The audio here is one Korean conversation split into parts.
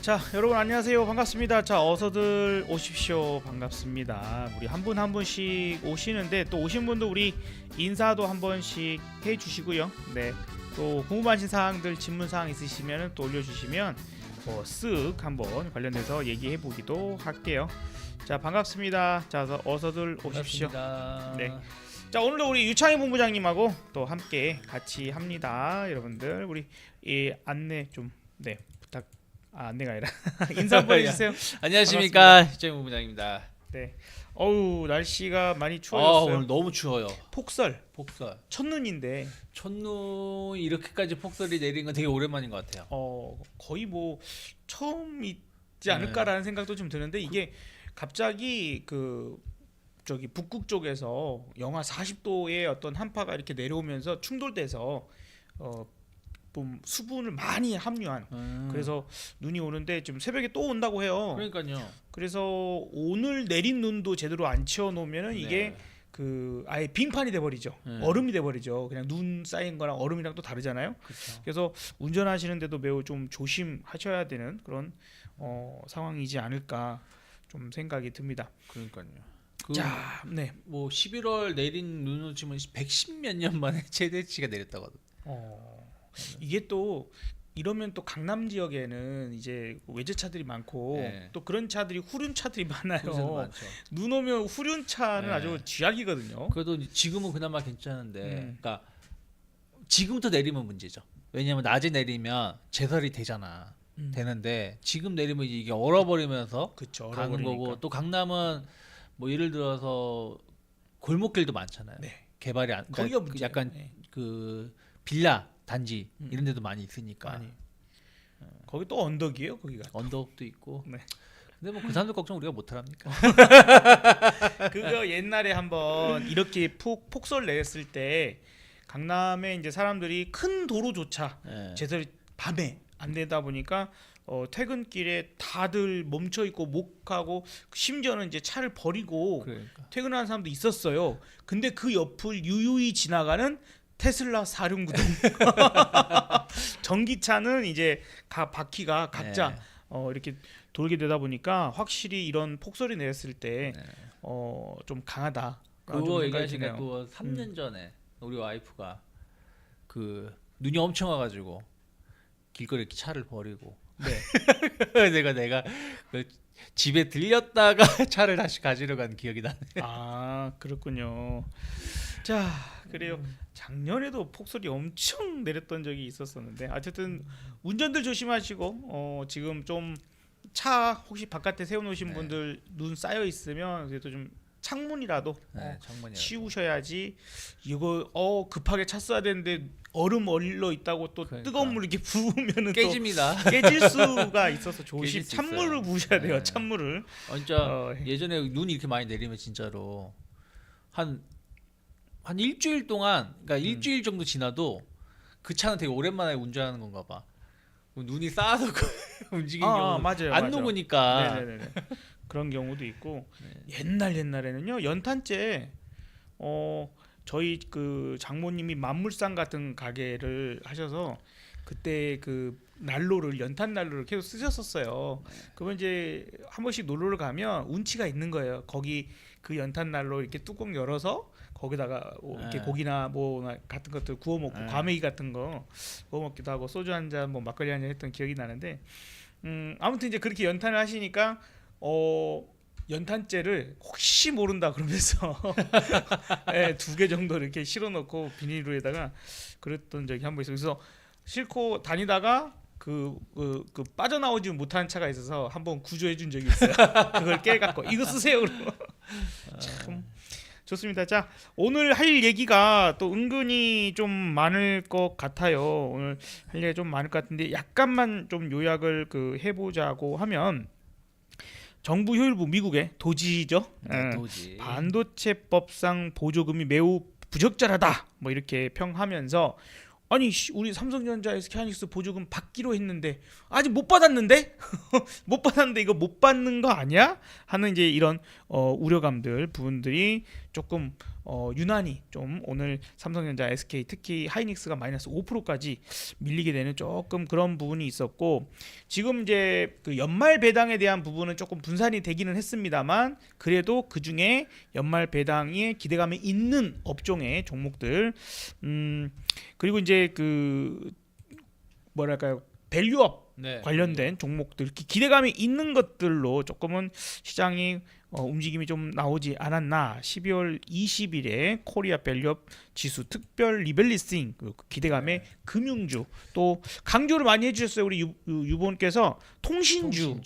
자, 여러분 안녕하세요. 반갑습니다. 자, 어서들 오십시오. 반갑습니다. 우리 한 분 한 분씩 오시는데 또 오신 분도 우리 인사도 한 번씩 해 주시고요. 네. 또 궁금하신 사항들, 질문 사항 있으시면 또 올려 주시면 쓱 한번 관련해서 얘기해 보기도 할게요. 자, 반갑습니다. 자, 어서들 오십시오. 반갑습니다. 네. 자, 오늘도 우리 유창희 본부장님하고 또 함께 같이 합니다. 여러분들 우리 이 안내 좀 부탁. 안내가 아니라 인사 한번 해주세요. 안녕하십니까, 유창희 본부장입니다. 네. 어우, 날씨가 많이 추워졌어요. 오늘 너무 추워요. 폭설, 폭설. 첫눈인데 첫눈 이렇게까지 폭설이 내린 건 되게 오랜만인 것 같아요. 거의 뭐 처음 있지 않을까라는 생각도 좀 드는데 이게 갑자기 저기 북극 쪽에서 영하 40도의 어떤 한파가 이렇게 내려오면서 충돌돼서 좀 수분을 많이 함유한 그래서 눈이 오는데 지금 새벽에 또 온다고 해요. 그러니까요. 그래서 오늘 내린 눈도 제대로 안 치워 놓으면은 이게 아예 빙판이 돼 버리죠. 얼음이 돼 버리죠. 그냥 눈 쌓인 거랑 얼음이랑 또 다르잖아요. 그쵸. 그래서 운전하시는데도 매우 좀 조심하셔야 되는 그런 상황이지 않을까 좀 생각이 듭니다. 그러니까요. 자, 네. 뭐 11월 내린 눈으로 치면 110몇 년 만에 최대치가 내렸다고 하더라고요. 이게 또 이러면 또 강남 지역에는 이제 외제차들이 많고 또 그런 차들이 후륜차들이 많아요. 눈 오면 후륜차는 아주 쥐약이거든요. 그래도 지금은 그나마 괜찮은데, 그러니까 지금부터 내리면 문제죠. 왜냐하면 낮에 내리면 제설이 되잖아. 되는데 지금 내리면 이게 얼어버리면서 그쵸, 가는 얼어버리니까. 거고, 또 강남은 뭐 예를 들어서 골목길도 많잖아요. 개발이 안, 거기가 그러니까 문제예요. 약간 그 빌라 단지 이런 데도 많이 있으니까. 많이. 거기 또 언덕이에요, 거기가. 언덕도 있고. 네. 근데 뭐 그 사람들 걱정 우리가 못 하랍니까? 그거 옛날에 한번 이렇게 폭설 냈을 때 강남에 이제 사람들이 큰 도로조차 제대로 밤에 안 되다 보니까 퇴근길에 다들 멈춰 있고 못 가고 심지어는 이제 차를 버리고 그러니까. 퇴근하는 사람도 있었어요. 근데 그 옆을 유유히 지나가는 테슬라 4륜구동 전기차는 이제 바퀴가 각자 이렇게 돌게 되다 보니까 확실히 이런 폭설이 내렸을 때 좀 강하다. 그거 얘기하시니까 또 3년 전에 우리 와이프가 그 눈이 엄청 와가지고 길거리에 이렇게 차를 버리고 내가 그 집에 들렸다가 차를 다시 가지러 간 기억이 나네. 아, 그렇군요. 자, 그래요. 작년에도 폭설이 엄청 내렸던 적이 있었었는데 어쨌든 운전들 조심하시고 지금 좀 차 혹시 바깥에 세워놓으신 분들 눈 쌓여 있으면 그래도 좀 창문이라도 치우셔야지. 이거 급하게 차 써야 되는데 얼음 얼려 있다고 또 뜨거운 물 이렇게 부으면은 깨집니다. 또 깨질 수가 있어서 조심. 깨질 수 찬물을 있어요. 부으셔야 돼요. 찬물을. 진짜 예전에 눈이 이렇게 많이 내리면 진짜로 한 일주일 동안, 그러니까 일주일 정도 지나도 그 차는 되게 오랜만에 운전하는 건가 봐. 눈이 쌓아서 움직이는 경우 맞아요. 안 녹으니까. 네네네. 그런 경우도 있고 옛날에는요 연탄재 저희 그 장모님이 만물상 같은 가게를 하셔서 그때 그 난로를 연탄 난로를 계속 쓰셨었어요. 그러면 이제 한 번씩 놀러를 가면 운치가 있는 거예요. 거기 그 연탄 난로 이렇게 뚜껑 열어서 거기다가 이렇게 고기나 뭐 같은 것들 구워 먹고 과메기 같은 거 구워 먹기도 하고 소주 한 잔 뭐 막걸리 한 잔 했던 기억이 나는데 아무튼 이제 그렇게 연탄을 하시니까 연탄재를 혹시 모른다 그러면서 2개 정도 이렇게 실어놓고 비닐로에다가 그랬던 적이 한 번 있어요. 그래서 싣고 다니다가 그 빠져나오지 못하는 차가 있어서 한번 구조해준 적이 있어요. 그걸 깨갖고 이거 쓰세요 그러고. 참 좋습니다. 자, 오늘 할 얘기가 또 은근히 좀 많을 것 같아요. 오늘 할 얘기가 좀 많을 것 같은데 약간만 좀 요약을 해보자고 하면 정부 효율부 미국의 도지죠. 도지. 반도체법상 보조금이 매우 부적절하다. 뭐 이렇게 평하면서 아니 우리 삼성전자 SK하이닉스 보조금 받기로 했는데 아직 못 받았는데 못 받았는데 이거 못 받는 거 아니야? 하는 이제 이런 우려감들 부분들이 조금 유난히 좀 오늘 삼성전자 SK 특히 하이닉스가 마이너스 5%까지 밀리게 되는 조금 그런 부분이 있었고 지금 이제 그 연말 배당에 대한 부분은 조금 분산이 되기는 했습니다만 그래도 그 중에 연말 배당에 기대감이 있는 업종의 종목들 그리고 이제 그 뭐랄까요 밸류업 네. 관련된 종목들 기대감이 있는 것들로 조금은 시장이 움직임이 좀 나오지 않았나 12월 20일에 코리아 밸류업 지수 특별 리밸리싱 그 기대감의 금융주 또 강조를 많이 해주셨어요 우리 유본께서 통신주.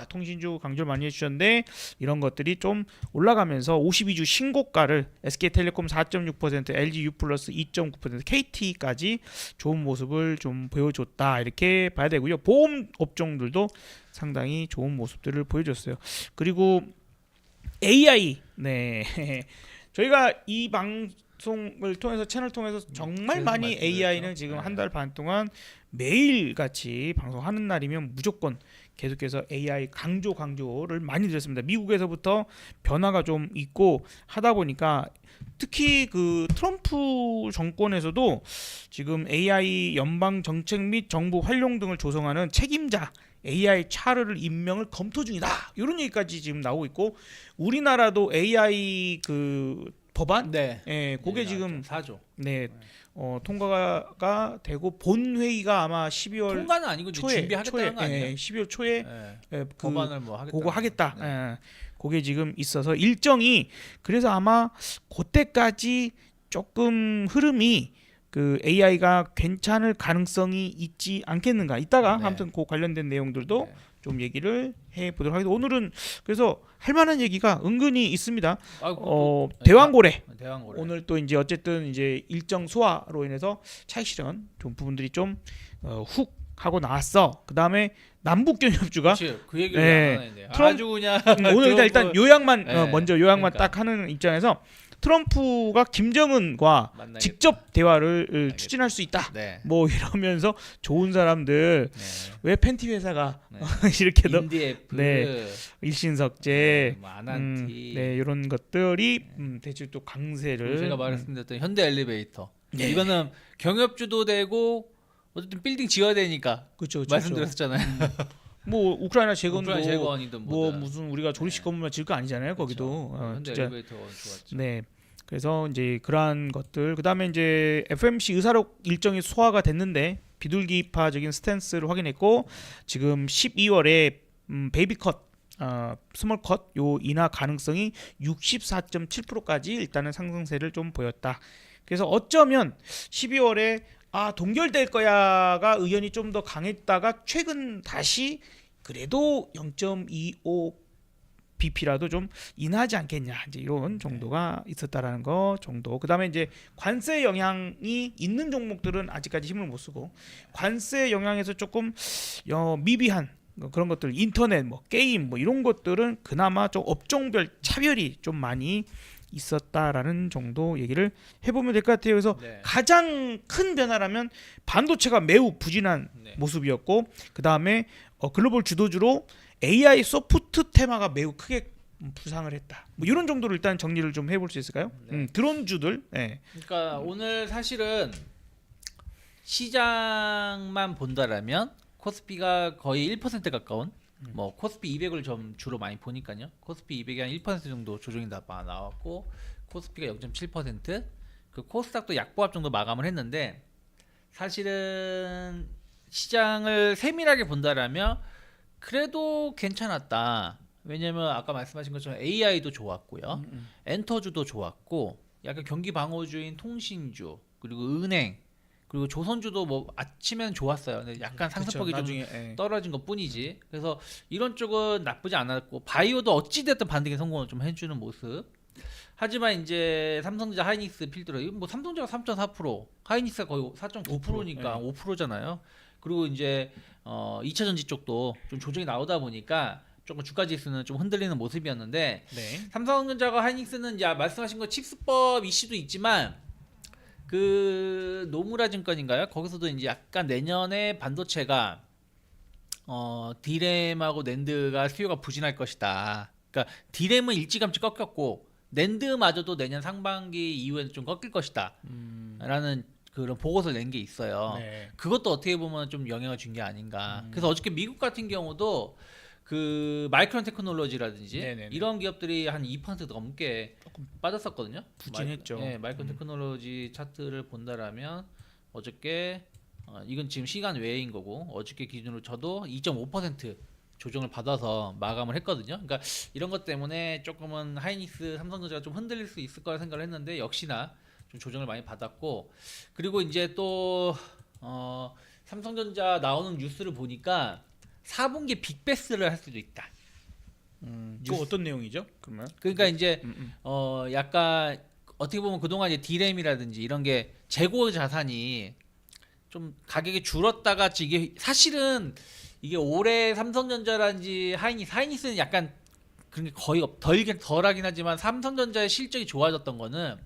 통신주 강조를 많이 해주셨는데 이런 것들이 좀 올라가면서 52주 신고가를 SK텔레콤 4.6% LG U+ 2.9% KT까지 좋은 모습을 좀 보여줬다 이렇게 봐야 되고요 보험 업종들도 상당히 좋은 모습들을 보여줬어요. 그리고 AI 네 저희가 이 방송을 통해서 채널 통해서 정말 많이 AI는 지금 한 달 반 동안 매일 같이 방송하는 날이면 무조건 계속해서 AI 강조를 많이 드렸습니다. 미국에서부터 변화가 좀 있고 하다 보니까 특히 그 트럼프 정권에서도 지금 AI 연방 정책 및 정부 활용 등을 조성하는 책임자 AI 차르를 임명을 검토 중이다. 이런 얘기까지 지금 나오고 있고 우리나라도 AI 그 법안 그게 지금 4조. 통과가 되고 본 회의가 아마 12월 통과는 아니고 준비하겠다는 거 아니에요? 12월 초에 그 법안을 뭐 하겠다. 그거 하겠다. 그게 지금 있어서 일정이 그래서 아마 그때까지 조금 흐름이 그 AI가 괜찮을 가능성이 있지 않겠는가. 이따가 아무튼 그 관련된 내용들도 좀 얘기를 해 보도록 하겠습니다. 오늘은 그래서 할 만한 얘기가 은근히 있습니다. 대왕고래. 오늘 또 이제 어쨌든 이제 일정 소화로 인해서 차익 실현 좀 부분들이 좀 훅 하고 나왔어. 그다음에 남북 경협주가 그 얘기를 안 하는데 아주 그냥 오늘 일단 요약만 먼저 요약만 그러니까. 딱 하는 입장에서 트럼프가 김정은과 직접 대화를 추진할 수 있다. 뭐 이러면서 좋은 사람들 왜 팬티 회사가 이렇게도 인디에프, 일신석재, 뭐 아난티, 이런 것들이 대체 또 강세를 제가 말씀드렸던 현대 엘리베이터 이거는 경협주도 되고 어쨌든 빌딩 지어야 되니까 그렇죠. 말씀드렸었잖아요. 뭐 우크라이나 재건도 재건이든 뭐 무슨 우리가 조립식 건물만 지을 거 아니잖아요. 거기도 현대 진짜. 엘리베이터가 좋았죠. 그래서 이제 그러한 것들 그다음에 이제 FMC 의사록 일정이 소화가 됐는데 비둘기파적인 스탠스를 확인했고 지금 12월에 베이비컷 스몰컷 요 인하 가능성이 64.7%까지 일단은 상승세를 좀 보였다. 그래서 어쩌면 12월에 동결될 거야가 의견이 좀 더 강했다가 최근 다시 그래도 0.25 BP라도 좀 인하지 않겠냐 이제 이런 정도가 있었다라는 거 정도. 그다음에 이제 관세 영향이 있는 종목들은 아직까지 힘을 못 쓰고 관세 영향에서 조금 미비한 그런 것들 인터넷 뭐 게임 뭐 이런 것들은 그나마 좀 업종별 차별이 좀 많이 있었다라는 정도 얘기를 해보면 될 것 같아요. 그래서 가장 큰 변화라면 반도체가 매우 부진한 모습이었고 그 다음에 글로벌 주도주로 AI 소프트 테마가 매우 크게 부상을 했다. 뭐 이런 정도로 일단 정리를 좀 해볼 수 있을까요? 드론주들. 그러니까 오늘 사실은 시장만 본다라면 코스피가 거의 1% 가까운 뭐 코스피 200을 좀 주로 많이 보니까요. 코스피 200이 한 1% 정도 조정이 나왔고 코스피가 0.7%, 그 코스닥도 약보합 정도 마감을 했는데 사실은 시장을 세밀하게 본다라면 그래도 괜찮았다. 왜냐면 아까 말씀하신 것처럼 AI도 좋았고요. 엔터주도 좋았고 약간 경기 방어주인 통신주 그리고 은행 그리고 조선주도 뭐 아침에는 좋았어요. 근데 약간 상승폭이 좀 떨어진 것뿐이지. 그래서 이런 쪽은 나쁘지 않았고 바이오도 어찌됐든 반등에 성공을 좀 해주는 모습. 하지만 이제 삼성전자 하이닉스 필드로 뭐 삼성전자가 3.4%, 하이닉스가 거의 4.9%니까 5%잖아요. 그리고 이제 2차 전지 쪽도 좀 조정이 나오다 보니까 조금 주가 지수는 좀 흔들리는 모습이었는데 삼성전자가 하이닉스는 이제 말씀하신 거 칩스법 이슈도 있지만 그 노무라 증권인가요? 거기서도 이제 약간 내년에 반도체가 디램하고 낸드가 수요가 부진할 것이다. 그러니까 디램은 일찌감치 꺾였고 낸드마저도 내년 상반기 이후에는 좀 꺾일 것이다. 라는 그런 보고서를 낸 게 있어요. 네. 그것도 어떻게 보면 좀 영향을 준 게 아닌가. 그래서 어저께 미국 같은 경우도 그 마이크론 테크놀로지라든지 네네네. 이런 기업들이 한 2% 넘게 빠졌었거든요. 부진했죠. 마이크론 테크놀로지 차트를 본다라면 어저께 이건 지금 시간 외인 거고 어저께 기준으로 저도 2.5% 조정을 받아서 마감을 했거든요. 그러니까 이런 것 때문에 조금은 하이닉스, 삼성전자가 좀 흔들릴 수 있을 거라 생각을 했는데 역시나 좀 조정을 많이 받았고 그리고 이제 또 삼성전자 나오는 뉴스를 보니까 4분기 빅베스를 할 수도 있다. 그 어떤 내용이죠? 그러면? 그러니까 이제 약간 어떻게 보면 그동안 이제 디램이라든지 이런 게 재고 자산이 좀 가격이 줄었다가 이게 사실은 이게 올해 삼성전자라든지 하이닉스는 약간 그런 게 거의 덜하긴 하지만 삼성전자의 실적이 좋아졌던 거는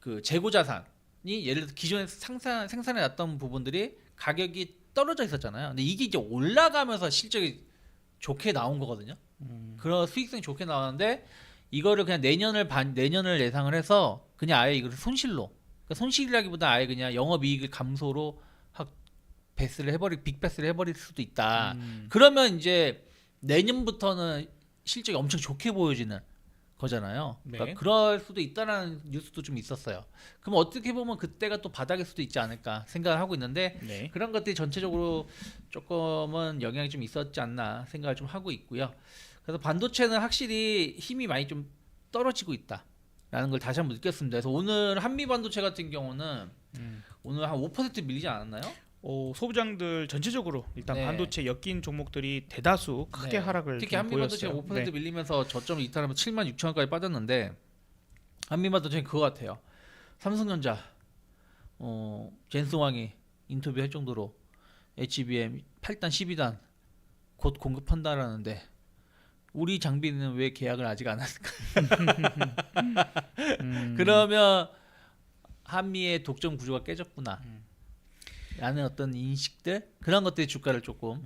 그 재고 자산이 예를 들어 기존에 생산해 놨던 부분들이 가격이 떨어져 있었잖아요. 근데 이게 이제 올라가면서 실적이 좋게 나온 거거든요. 그런 수익성이 좋게 나왔는데 이거를 그냥 내년을 예상을 해서 그냥 아예 이걸 손실로 그러니까 손실이라기보다 아예 그냥 영업이익을 감소로 빅베스를 해버릴 수도 있다. 그러면 이제 내년부터는 실적이 엄청 좋게 보여지는 거잖아요. 그러니까 네. 그럴 수도 있다라는 뉴스도 좀 있었어요. 그럼 어떻게 보면 그때가 또 바닥일 수도 있지 않을까 생각을 하고 있는데 네. 그런 것들이 전체적으로 조금은 영향이 좀 있었지 않나 생각을 좀 하고 있고요. 그래서 반도체는 확실히 힘이 많이 좀 떨어지고 있다라는 걸 다시 한번 느꼈습니다. 그래서 오늘 한미 반도체 같은 경우는 오늘 한 5% 밀리지 않았나요? 소부장들 전체적으로 일단 네. 반도체 엮인 종목들이 대다수 크게 네. 하락을 특히 좀 한미 반도체가 보였어요. 5% 네. 밀리면서 저점을 이탈하면 76,000원까지 빠졌는데 한미 반도체는 그거 같아요. 삼성전자 젠스왕이 인터뷰할 정도로 HBM 8단 12단 곧 공급한다라는데 우리 장비는 왜 계약을 아직 안 했을까? 그러면 한미의 독점 구조가 깨졌구나. 라는 어떤 인식들 그런 것들이 주가를 조금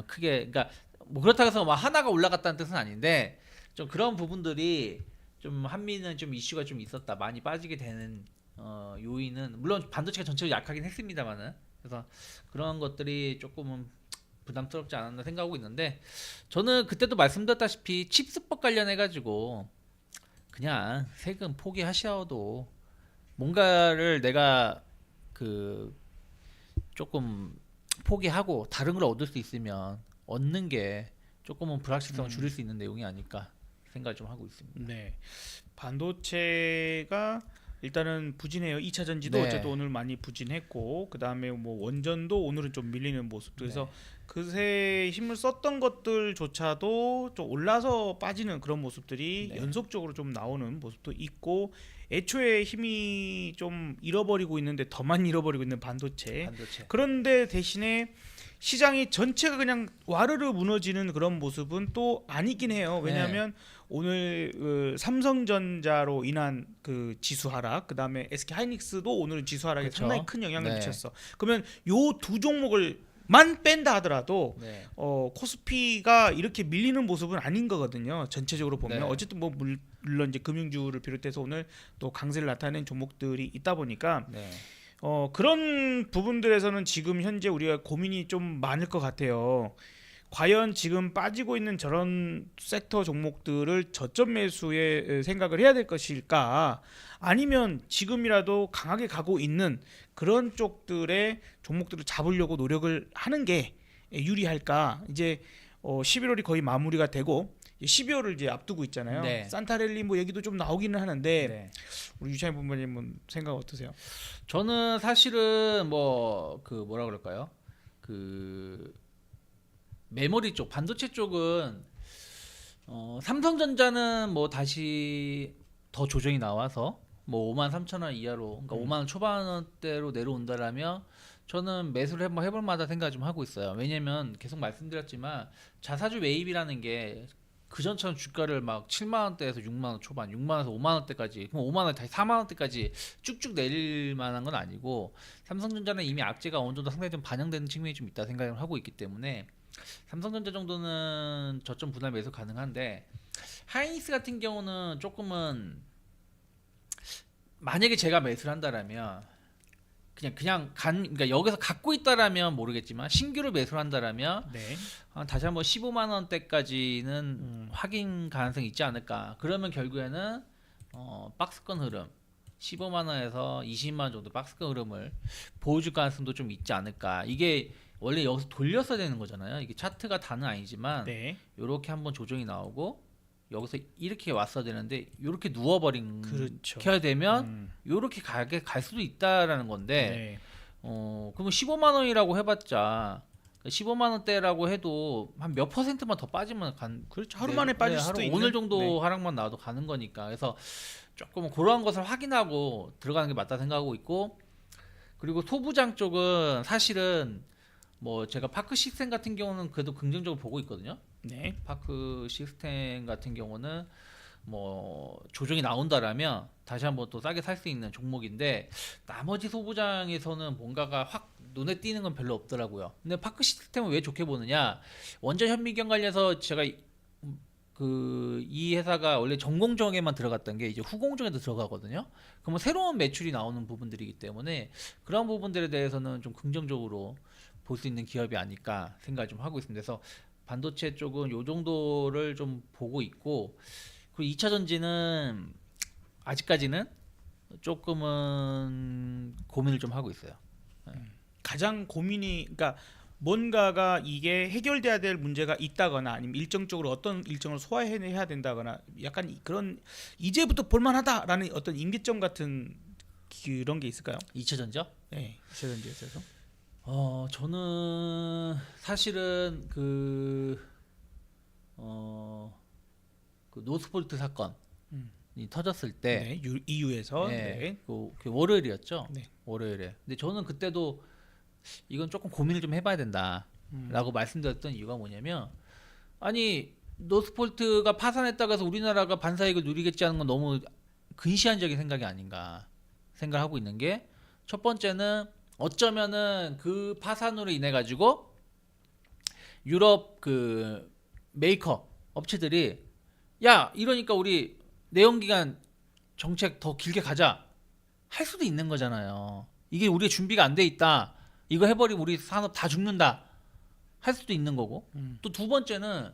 크게 그러니까 뭐 그렇다고 해서 막 하나가 올라갔다는 뜻은 아닌데 좀 그런 부분들이 좀 한미는 좀 이슈가 좀 있었다 많이 빠지게 되는 요인은 물론 반도체가 전체로 약하긴 했습니다만은 그래서 그런 것들이 조금은 부담스럽지 않았나 생각하고 있는데 저는 그때도 말씀드렸다시피 칩스법 관련해 가지고 그냥 세금 포기하셔도 뭔가를 내가 그 조금 포기하고 다른 걸 얻을 수 있으면 얻는 게 조금은 불확실성을 줄일 수 있는 내용이 아닐까 생각을 좀 하고 있습니다. 네. 반도체가 일단은 부진해요. 2차 전지도 네. 어쨌든 오늘 많이 부진했고 그다음에 뭐 원전도 오늘은 좀 밀리는 모습. 그래서 네. 그새 힘을 썼던 것들조차도 좀 올라서 빠지는 그런 모습들이 네. 연속적으로 좀 나오는 모습도 있고 애초에 힘이 좀 잃어버리고 있는데 더만 잃어버리고 있는 반도체. 그런데 대신에 시장이 전체가 그냥 와르르 무너지는 그런 모습은 또 아니긴 해요. 왜냐하면 오늘 삼성전자로 인한 그 지수 하락, 그다음에 SK 하이닉스도 오늘은 지수 하락에 그쵸? 상당히 큰 영향을 네. 미쳤어. 그러면 요 두 종목을 만 뺀다 하더라도 네. 코스피가 이렇게 밀리는 모습은 아닌 거거든요. 전체적으로 보면 네. 어쨌든 뭐 물론 이제 금융주를 비롯해서 오늘 또 강세를 나타낸 종목들이 있다 보니까 네. 그런 부분들에서는 지금 현재 우리가 고민이 좀 많을 것 같아요. 과연 지금 빠지고 있는 저런 섹터 종목들을 저점 매수에 생각을 해야 될 것일까? 아니면 지금이라도 강하게 가고 있는 그런 쪽들의 종목들을 잡으려고 노력을 하는 게 유리할까? 이제 11월이 거의 마무리가 되고 12월을 이제 앞두고 있잖아요. 네. 산타랠리 뭐 얘기도 좀 나오기는 하는데 네. 우리 유찬희 본부장님은 생각 어떠세요? 저는 사실은 뭐 그 뭐라 그럴까요? 그 메모리 쪽, 반도체 쪽은 삼성전자는 뭐 다시 더 조정이 나와서 뭐 53,000원 이하로, 그러니까 5만 원 초반대로 내려온다라면 저는 매수를 한번 해볼 만하다 생각 좀 하고 있어요. 왜냐면 계속 말씀드렸지만 자사주 매입이라는 게 그 전처럼 주가를 막 7만 원대에서 6만 원 초반, 6만 원에서 5만 원대까지, 그럼 5만 원 다시 4만 원대까지 쭉쭉 내릴 만한 건 아니고 삼성전자는 이미 악재가 어느 정도 상당히 좀 반영되는 측면이 좀 있다 생각을 하고 있기 때문에 삼성전자 정도는 저점 분할 매수 가능한데 하이닉스 같은 경우는 조금은 만약에 제가 매수를 한다라면 그러니까 여기서 갖고 있다라면 모르겠지만 신규를 매수를 한다라면 네. 다시 한번 15만 원대까지는 확인 가능성이 있지 않을까. 그러면 결국에는 박스권 흐름 15만 원에서 20만 원 정도 박스권 흐름을 보여줄 가능성도 좀 있지 않을까. 이게 원래 여기서 돌렸어야 되는 거잖아요. 이게 차트가 다는 아니지만 네. 이렇게 한번 조정이 나오고 여기서 이렇게 왔어야 되는데 이렇게 누워버린 그렇죠. 켜야 되면 이렇게 갈 수도 있다라는 건데 네. 그러면 15만 원이라고 해봤자 15만 원대라고 해도 한 몇 퍼센트만 더 빠지면 그렇죠. 하루 만에 빠질 수도 있는. 오늘 정도 네. 하락만 나와도 가는 거니까 그래서 조금 그러한 것을 확인하고 들어가는 게 맞다 생각하고 있고 그리고 소부장 쪽은 사실은 뭐 제가 파크 시스템 같은 경우는 그래도 긍정적으로 보고 있거든요. 네. 파크 시스템 같은 경우는 뭐 조정이 나온다라면 다시 한번 또 싸게 살 수 있는 종목인데 나머지 소부장에서는 뭔가가 확 눈에 띄는 건 별로 없더라고요. 근데 파크 시스템은 왜 좋게 보느냐? 원전 현미경 관련해서 제가 이 회사가 원래 전공정에만 들어갔던 게 이제 후공정에도 들어가거든요. 그러면 새로운 매출이 나오는 부분들이기 때문에 그런 부분들에 대해서는 좀 긍정적으로 볼 수 있는 기업이 아닐까 생각을 좀 하고 있습니다. 그래서 반도체 쪽은 요 정도를 좀 보고 있고 그리고 2차 전지는 아직까지는 조금은 고민을 좀 하고 있어요. 가장 고민이 그러니까 뭔가가 이게 해결돼야 될 문제가 있다거나 아니면 일정적으로 어떤 일정을 소화해야 된다거나 약간 그런 이제부터 볼만하다라는 어떤 임기점 같은 그런 게 있을까요? 2차 전지요? 네. 세전지에 있어서. 저는 사실은 그 노스폴트 사건이 터졌을 때 네. EU에서 네, 그 월요일이었죠. 네. 월요일에. 근데 저는 그때도 이건 조금 고민을 좀 해봐야 된다라고 말씀드렸던 이유가 뭐냐면 아니 노스폴트가 파산했다고 해서 우리나라가 반사이익을 누리겠지 하는 건 너무 근시안적인 생각이 아닌가 생각하고 있는 게 첫 번째는 어쩌면은 그 파산으로 인해 가지고 유럽 그 메이커 업체들이 야 이러니까 우리 내연기관 정책 더 길게 가자 할 수도 있는 거잖아요. 이게 우리가 준비가 안 돼 있다. 이거 해버리면 우리 산업 다 죽는다. 할 수도 있는 거고. 또 두 번째는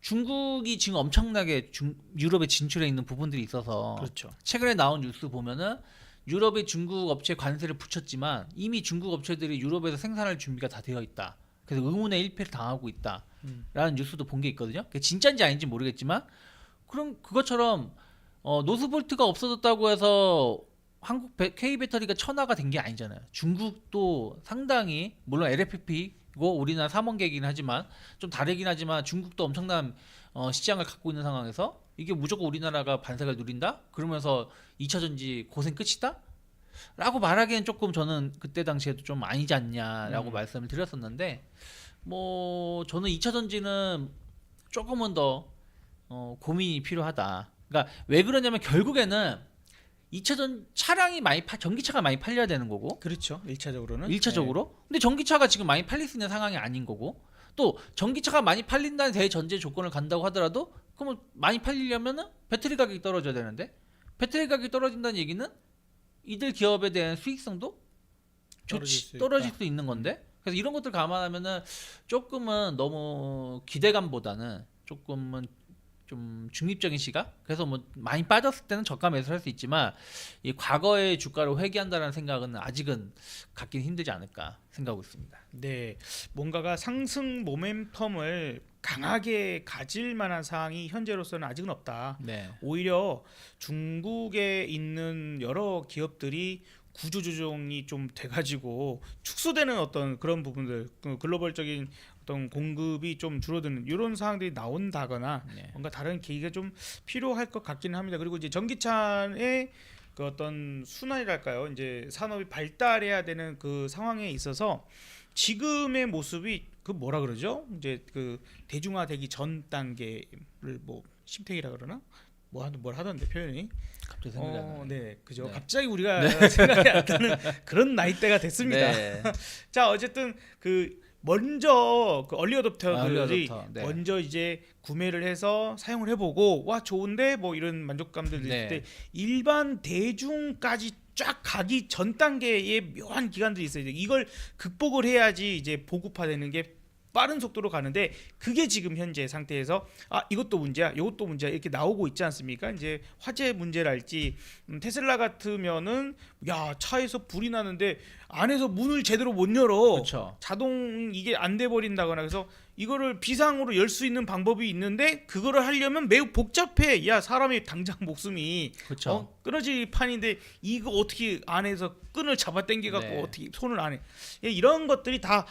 중국이 지금 엄청나게 유럽에 진출해 있는 부분들이 있어서 그렇죠. 최근에 나온 뉴스 보면은 유럽의 중국 업체 관세를 붙였지만 이미 중국 업체들이 유럽에서 생산할 준비가 다 되어 있다. 그래서 의문의 일패를 당하고 있다라는 뉴스도 본 게 있거든요. 그게 진짜인지 아닌지 모르겠지만 그럼 그것처럼 노스볼트가 없어졌다고 해서 한국 K 배터리가 천하가 된 게 아니잖아요. 중국도 상당히 물론 LFP고 우리나라 삼원계이긴 하지만 좀 다르긴 하지만 중국도 엄청난 시장을 갖고 있는 상황에서 이게 무조건 우리나라가 반사를 누린다? 그러면서 2차 전지 고생 끝이다? 라고 말하기엔 조금 저는 그때 당시에도 좀 아니지 않냐라고 말씀을 드렸었는데 뭐 저는 2차 전지는 조금은 더 고민이 필요하다. 그러니까 왜 그러냐면 결국에는 2차전 차량이 전기차가 많이 팔려야 되는 거고 그렇죠. 1차적으로는. 1차적으로 근데 전기차가 지금 많이 팔릴 수 있는 상황이 아닌 거고 또 전기차가 많이 팔린다는 대전제 조건을 간다고 하더라도 그러면 많이 팔리려면은 배터리 가격이 떨어져야 되는데 배터리 가격이 떨어진다는 얘기는 이들 기업에 대한 수익성도 떨어질 수 있는 건데 그래서 이런 것들 감안하면은 조금은 너무 기대감보다는 조금은 좀 중립적인 시각 그래서 뭐 많이 빠졌을 때는 저가 매수를 할 수 있지만 이 과거의 주가를 회귀한다는 생각은 아직은 갖기는 힘들지 않을까 생각하고 있습니다. 네, 뭔가가 상승 모멘텀을 강하게 가질 만한 상황이 현재로서는 아직은 없다. 네. 오히려 중국에 있는 여러 기업들이 구조조정이 좀 돼가지고 축소되는 어떤 그런 부분들, 그 글로벌적인 어떤 공급이 좀 줄어드는 이런 상황들이 나온다거나 네. 뭔가 다른 계기가 좀 필요할 것 같기는 합니다. 그리고 이제 전기차의 그 어떤 순환이랄까요, 이제 산업이 발달해야 되는 그 상황에 있어서 지금의 모습이 그 뭐라 그러죠? 이제 그 대중화되기 전 단계를 뭐 심택이라 그러나 뭘 하던데 표현이. 갑자기 생각이 안 나요. 네, 그죠. 네. 갑자기 우리가 생각이 안 나는 그런 나이대가 됐습니다. 네. 자, 어쨌든 그 먼저 그 얼리 어댑터들이 얼리 어댑터, 네. 먼저 이제 구매를 해서 사용을 해보고 와 좋은데 뭐 이런 만족감들 있을 네. 때 일반 대중까지 쫙 가기 전 단계의 묘한 기간들이 있어요. 이걸 극복을 해야지 이제 보급화되는 게 빠른 속도로 가는데 그게 지금 현재 상태에서 이것도 문제야, 이것도 문제야 이렇게 나오고 있지 않습니까? 이제 화재 문제랄지 테슬라 같으면은 야 차에서 불이 나는데 안에서 문을 제대로 못 열어. 그렇죠. 자동 이게 안 돼 버린다거나 그래서 이거를 비상으로 열 수 있는 방법이 있는데 그거를 하려면 매우 복잡해. 야 사람이 당장 목숨이 그렇죠. 끊어질 판인데 이거 어떻게 안에서 끈을 잡아 당겨 갖고 네. 어떻게 손을 안 해. 이런 것들이 다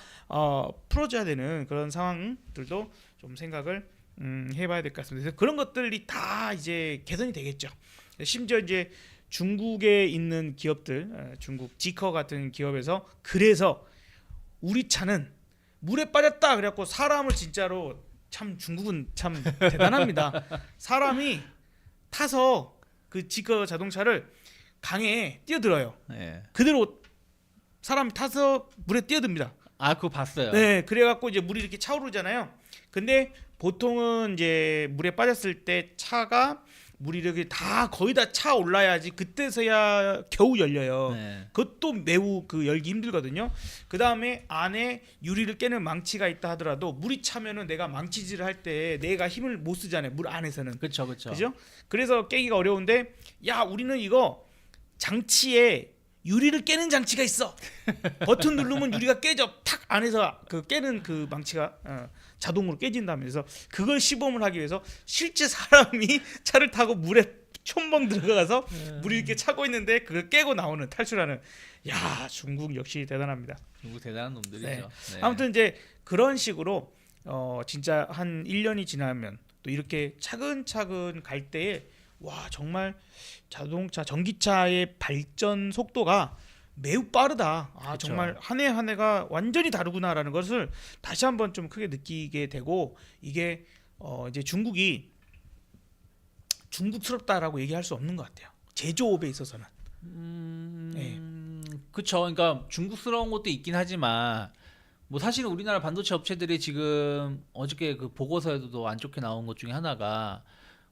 풀어져야 되는 그런 상황들도 좀 생각을 해봐야 될 것 같습니다. 그래서 그런 것들이 다 이제 개선이 되겠죠. 심지어 이제 중국에 있는 기업들, 중국 지커 같은 기업에서 그래서 우리 차는 물에 빠졌다 그래갖고 사람을 진짜로 참 중국은 참 대단합니다. 사람이 타서 그 지커 자동차를 강에 뛰어들어요. 네. 그대로 사람이 타서 물에 뛰어듭니다. 아, 그거 봤어요. 네, 그래갖고 이제 물이 이렇게 차오르잖아요. 근데 보통은 이제 물에 빠졌을 때 차가 물이 이렇게 다 거의 다 차 올라야지 그때서야 겨우 열려요. 네. 그것도 매우 그 열기 힘들거든요. 그 다음에 안에 유리를 깨는 망치가 있다 하더라도 물이 차면은 내가 망치질을 할 때 내가 힘을 못 쓰잖아요. 물 안에서는. 그렇죠, 그렇죠. 그죠? 그래서 깨기가 어려운데 야 우리는 이거 장치에 유리를 깨는 장치가 있어. 버튼 누르면 유리가 깨져. 탁 안에서 그 깨는 그 망치가 자동으로 깨진다면서 그걸 시범을 하기 위해서 실제 사람이 차를 타고 물에 촌벙 들어가서 물이 이렇게 차고 있는데 그걸 깨고 나오는 탈출하는. 야 중국 역시 대단합니다. 중국 대단한 놈들이죠. 네. 네. 아무튼 이제 그런 식으로 진짜 한 1년이 지나면 또 이렇게 차근차근 갈 때에 와 정말 자동차 전기차의 발전 속도가 매우 빠르다. 그쵸. 정말 한 해 한 해가 완전히 다르구나라는 것을 다시 한번 좀 크게 느끼게 되고 이게 이제 중국이 중국스럽다라고 얘기할 수 없는 것 같아요. 제조업에 있어서는. 네. 그렇죠. 그러니까 중국스러운 것도 있긴 하지만 뭐 사실은 우리나라 반도체 업체들이 지금 어저께 그 보고서에도 안 좋게 나온 것 중에 하나가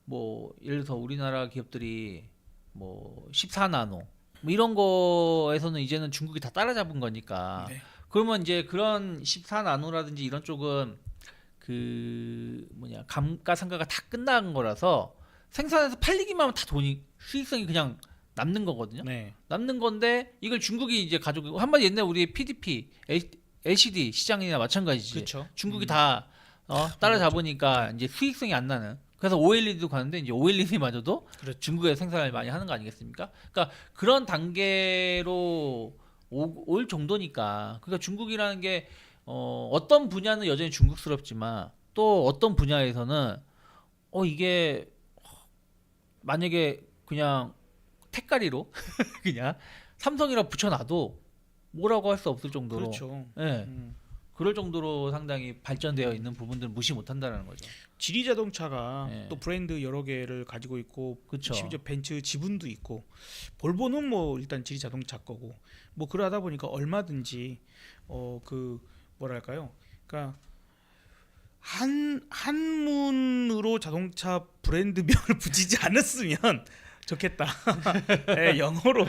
뭐 예를 들어서 우리나라 기업들이 뭐 14나노 뭐 이런 거에서는 이제는 중국이 다 따라잡은 거니까 네. 그러면 이제 그런 14나노라든지 이런 쪽은 그 뭐냐 감가상가가 다 끝난 거라서 생산해서 팔리기만 하면 다 돈이 수익성이 그냥 남는 거거든요. 네. 남는 건데 이걸 중국이 이제 가지고 한마디 옛날 우리 PDP, LCD 시장이나 마찬가지지. 그렇죠. 중국이 다 따라잡으니까 이제 수익성이 안 나는. 그래서 OLED도 가는데 이제 OLED마저도 그렇죠. 중국에서 생산을 많이 하는 거 아니겠습니까? 그러니까 그런 단계로 올 정도니까. 그러니까 중국이라는 게 어떤 분야는 여전히 중국스럽지만 또 어떤 분야에서는 이게 만약에 그냥 택가리로 그냥 삼성이라 붙여놔도 뭐라고 할 수 없을 정도로 그렇죠. 예, 그럴 정도로 상당히 발전되어 있는 부분들은 무시 못한다는 거죠. 지리 자동차가 네. 또 브랜드 여러 개를 가지고 있고 그쵸. 심지어 벤츠 지분도 있고 볼보는 뭐 일단 지리 자동차 거고 뭐 그러다 보니까 얼마든지 그 뭐랄까요? 그러니까 한문으로 자동차 브랜드명을 붙이지 않았으면 좋겠다. 네, 영어로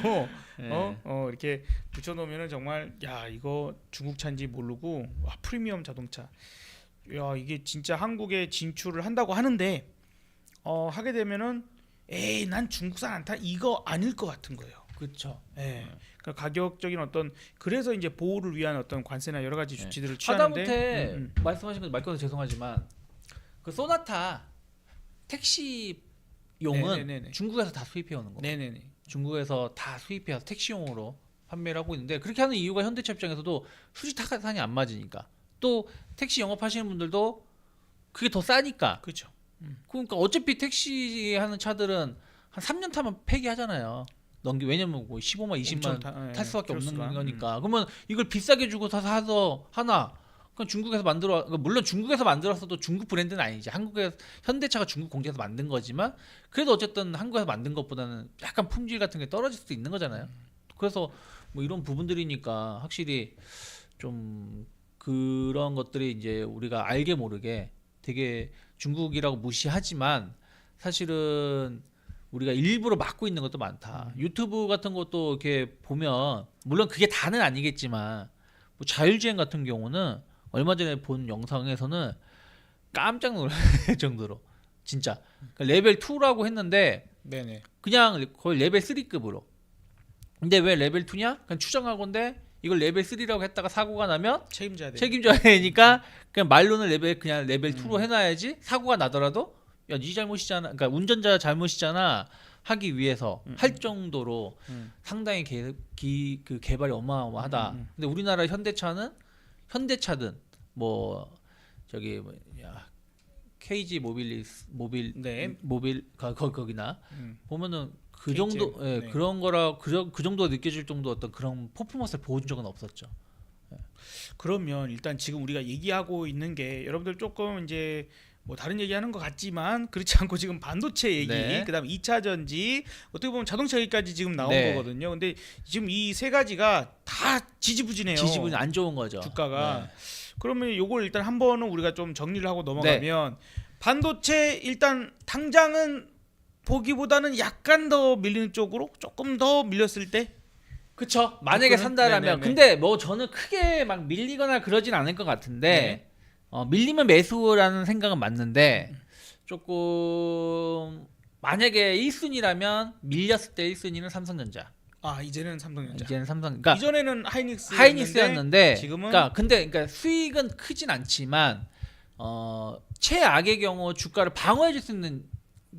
네. 이렇게 붙여놓으면은 정말 야 이거 중국 차인지 모르고 와 프리미엄 자동차. 야 이게 진짜 한국에 진출을 한다고 하는데 하게 되면은 에이 난 중국산 안 타 이거 아닐 것 같은 거예요. 그렇죠. 예. 그러니까 가격적인 어떤 그래서 이제 보호를 위한 어떤 관세나 여러 가지 조치들을 취하는데 하다못해 말씀하신 거 말 꺼서 죄송하지만 그 소나타 택시용은 네네네네. 중국에서 다 수입해 오는 거. 네네네. 중국에서 다 수입해서 택시용으로 판매를 하고 있는데 그렇게 하는 이유가 현대차 입장에서도 수지 타산이 안 맞으니까 또 택시 영업하시는 분들도 그게 더 싸니까 그렇죠. 그러니까 어차피 택시 하는 차들은 한 3년 타면 폐기하잖아요. 왜냐면 뭐 15만 20만 탈 수밖에 없는 거니까. 그러면 이걸 비싸게 주고 사서 하나 그건 중국에서 그러니까 물론 중국에서 만들었어도 중국 브랜드는 아니지. 한국에 현대차가 중국 공장에서 만든 거지만 그래도 어쨌든 한국에서 만든 것보다는 약간 품질 같은 게 떨어질 수도 있는 거잖아요. 그래서 뭐 이런 부분들이니까 확실히 좀 그런 것들이 이제 우리가 알게 모르게 되게 중국이라고 무시하지만 사실은 우리가 일부러 막고 있는 것도 많다. 유튜브 같은 것도 이렇게 보면 물론 그게 다는 아니겠지만 뭐 자율주행 같은 경우는 얼마 전에 본 영상에서는 깜짝 놀랄 정도로 진짜 그러니까 레벨 2라고 했는데 네네. 그냥 거의 레벨 3급으로. 근데 왜 레벨 2냐? 그냥 추정하건데 이걸 레벨 3라고 했다가 사고가 나면 책임져야 돼. 책임져야 되니까 그냥 말로는 그냥 레벨 2로 해놔야지 사고가 나더라도 야, 네 잘못이잖아. 그러니까 운전자 잘못이잖아. 하기 위해서 할 정도로 상당히 그 개발이 어마어마하다. 근데 우리나라 현대차든 뭐 저기 뭐야 KG 네. 거기나 보면은 그 KGM, 정도 네. 그런 거라 그 정도가 느껴질 정도 어떤 그런 퍼포먼스를 보여준 적은 없었죠. 그러면 일단 지금 우리가 얘기하고 있는 게 여러분들 조금 이제 뭐 다른 얘기하는 것 같지만 그렇지 않고 지금 반도체 얘기, 네. 그다음 2차 전지, 어떻게 보면 자동차 얘기까지 지금 나온 네. 거거든요. 근데 지금 이 세 가지가 다 지지부진해요. 지지분이 안 좋은 거죠. 주가가. 네. 그러면 요걸 일단 한 번은 우리가 좀 정리를 하고 넘어가면 반도체 일단 당장은 보기보다는 약간 더 밀리는 쪽으로 조금 더 밀렸을 때 그쵸. 만약에 접근은? 산다라면. 네네네. 근데 뭐 저는 크게 막 밀리거나 그러진 않을 것 같은데 밀리면 매수라는 생각은 맞는데 조금 만약에 1순위라면 밀렸을 때 1순위는 삼성전자. 이제는 삼성전자. 이제는 삼성. 그러니까 이전에는 하이닉스였는데 지금은 그러니까 수익은 크진 않지만 최악의 경우 주가를 방어해 줄 수 있는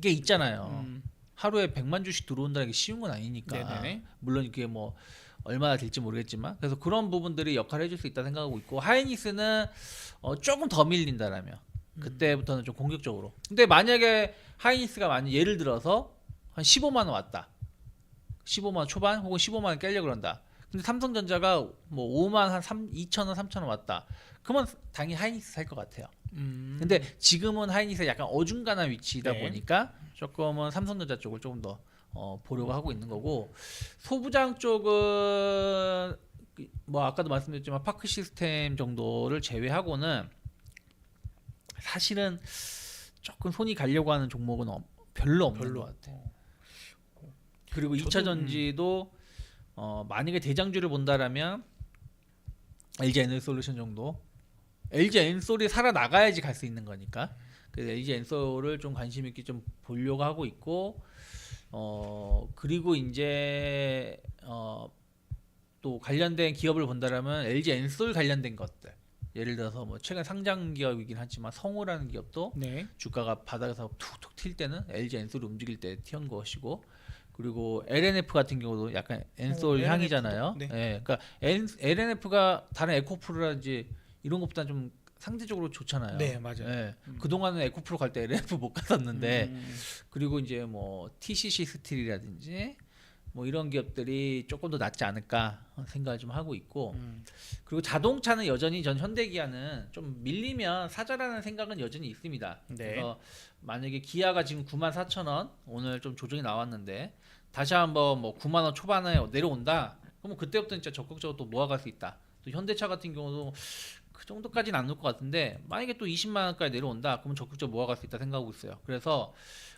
게 있잖아요. 하루에 100만 주씩 들어온다는 게 쉬운 건 아니니까. 네네네. 물론 이게 뭐 얼마나 될지 모르겠지만 그래서 그런 부분들이 역할을 해줄 수 있다 생각하고 있고 하이닉스는 조금 더 밀린다라면 그때부터는 좀 공격적으로. 근데 만약에 하이닉스가 만약 예를 들어서 한 15만 원 왔다. 15만 원 초반 혹은 15만 원 깨려고 그런다. 근데 삼성전자가 뭐 5만 한 2천 원, 3천 원 왔다. 그러면 당연히 하이닉스 살 것 같아요. 근데 지금은 하이닉스가 약간 어중간한 위치이다 네. 보니까 조금은 삼성전자 쪽을 조금 더 보려고 하고 있는 거고 소부장 쪽은 뭐 아까도 말씀드렸지만 파크 시스템 정도를 제외하고는 사실은 조금 손이 가려고 하는 종목은 별로 없는 것 같아요. 그리고 2차 전지도 만약에 대장주를 본다라면 LG 에너지솔루션 정도. LG 엔솔이 살아나가야지 갈 수 있는 거니까. 그래서 LG 엔솔을 좀 관심 있게 좀 보려고 하고 있고 그리고 이제 또 관련된 기업을 본다라면 LG 엔솔 관련된 것들. 예를 들어서 뭐 최근 상장 기업이긴 하지만 성우라는 기업도 네. 주가가 바닥에서 툭툭 튈 때는 LG 엔솔이 움직일 때 튀은 것이고 그리고 LNF 같은 경우도 약간 엔솔 LNF 도, 향이잖아요. 네. 예, 그러니까 LNF가 다른 에코프로라든지 이런 것보다 좀 상대적으로 좋잖아요. 네, 맞아요. 예, 그동안은 에코프로 갈 때 LNF 못 갔었는데 그리고 이제 뭐 TCC 스틸이라든지 뭐 이런 기업들이 조금 더 낫지 않을까 생각을 좀 하고 있고 그리고 자동차는 여전히 전 현대기아는 좀 밀리면 사자라는 생각은 여전히 있습니다. 네. 그래서 만약에 기아가 지금 94,000원 오늘 좀 조정이 나왔는데 다시 한번 뭐 9만 원 초반에 내려온다. 그러면 그때부터 진짜 적극적으로 또 모아갈 수 있다. 또 현대차 같은 경우도 그 정도까지는 안 올 것 같은데 만약에 또 20만 원까지 내려온다. 그러면 적극적으로 모아갈 수 있다 생각하고 있어요. 그래서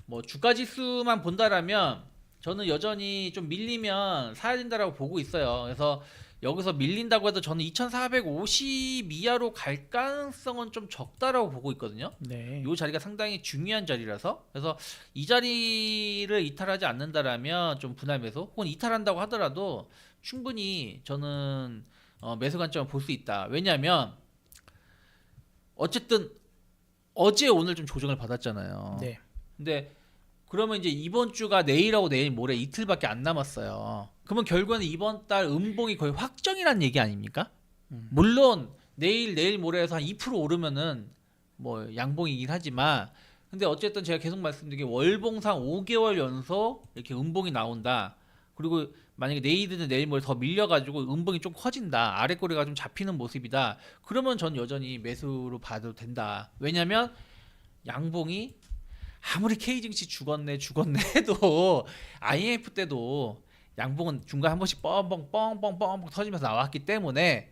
뭐 주가 지수만 본다라면 저는 여전히 좀 밀리면 사야 된다라고 보고 있어요. 그래서 여기서 밀린다고 해도 저는 2,450 이하로 갈 가능성은 좀 적다라고 보고 있거든요. 네. 이 자리가 상당히 중요한 자리라서 그래서 이 자리를 이탈하지 않는다라면 좀 분할 매수 혹은 이탈한다고 하더라도 충분히 저는 매수 관점을 볼 수 있다. 왜냐하면 어쨌든 어제 오늘 좀 조정을 받았잖아요. 네. 근데 그러면 이제 이번 주가 내일하고 내일 모레 이틀밖에 안 남았어요. 그러면 결국에는 이번 달 음봉이 거의 확정이란 얘기 아닙니까? 물론 내일 모레에서 한 2% 오르면은 뭐 양봉이긴 하지만 근데 어쨌든 제가 계속 말씀드린 게 월봉상 5개월 연속 이렇게 음봉이 나온다. 그리고 만약에 내일이든 내일 모레 더 밀려가지고 음봉이 좀 커진다, 아래 꼬리가 좀 잡히는 모습이다, 그러면 전 여전히 매수로 봐도 된다. 왜냐면 양봉이 아무리 K증시 죽었네 해도 IMF 때도 양봉은 중간 한 번씩 뻥뻥 터지면서 나왔기 때문에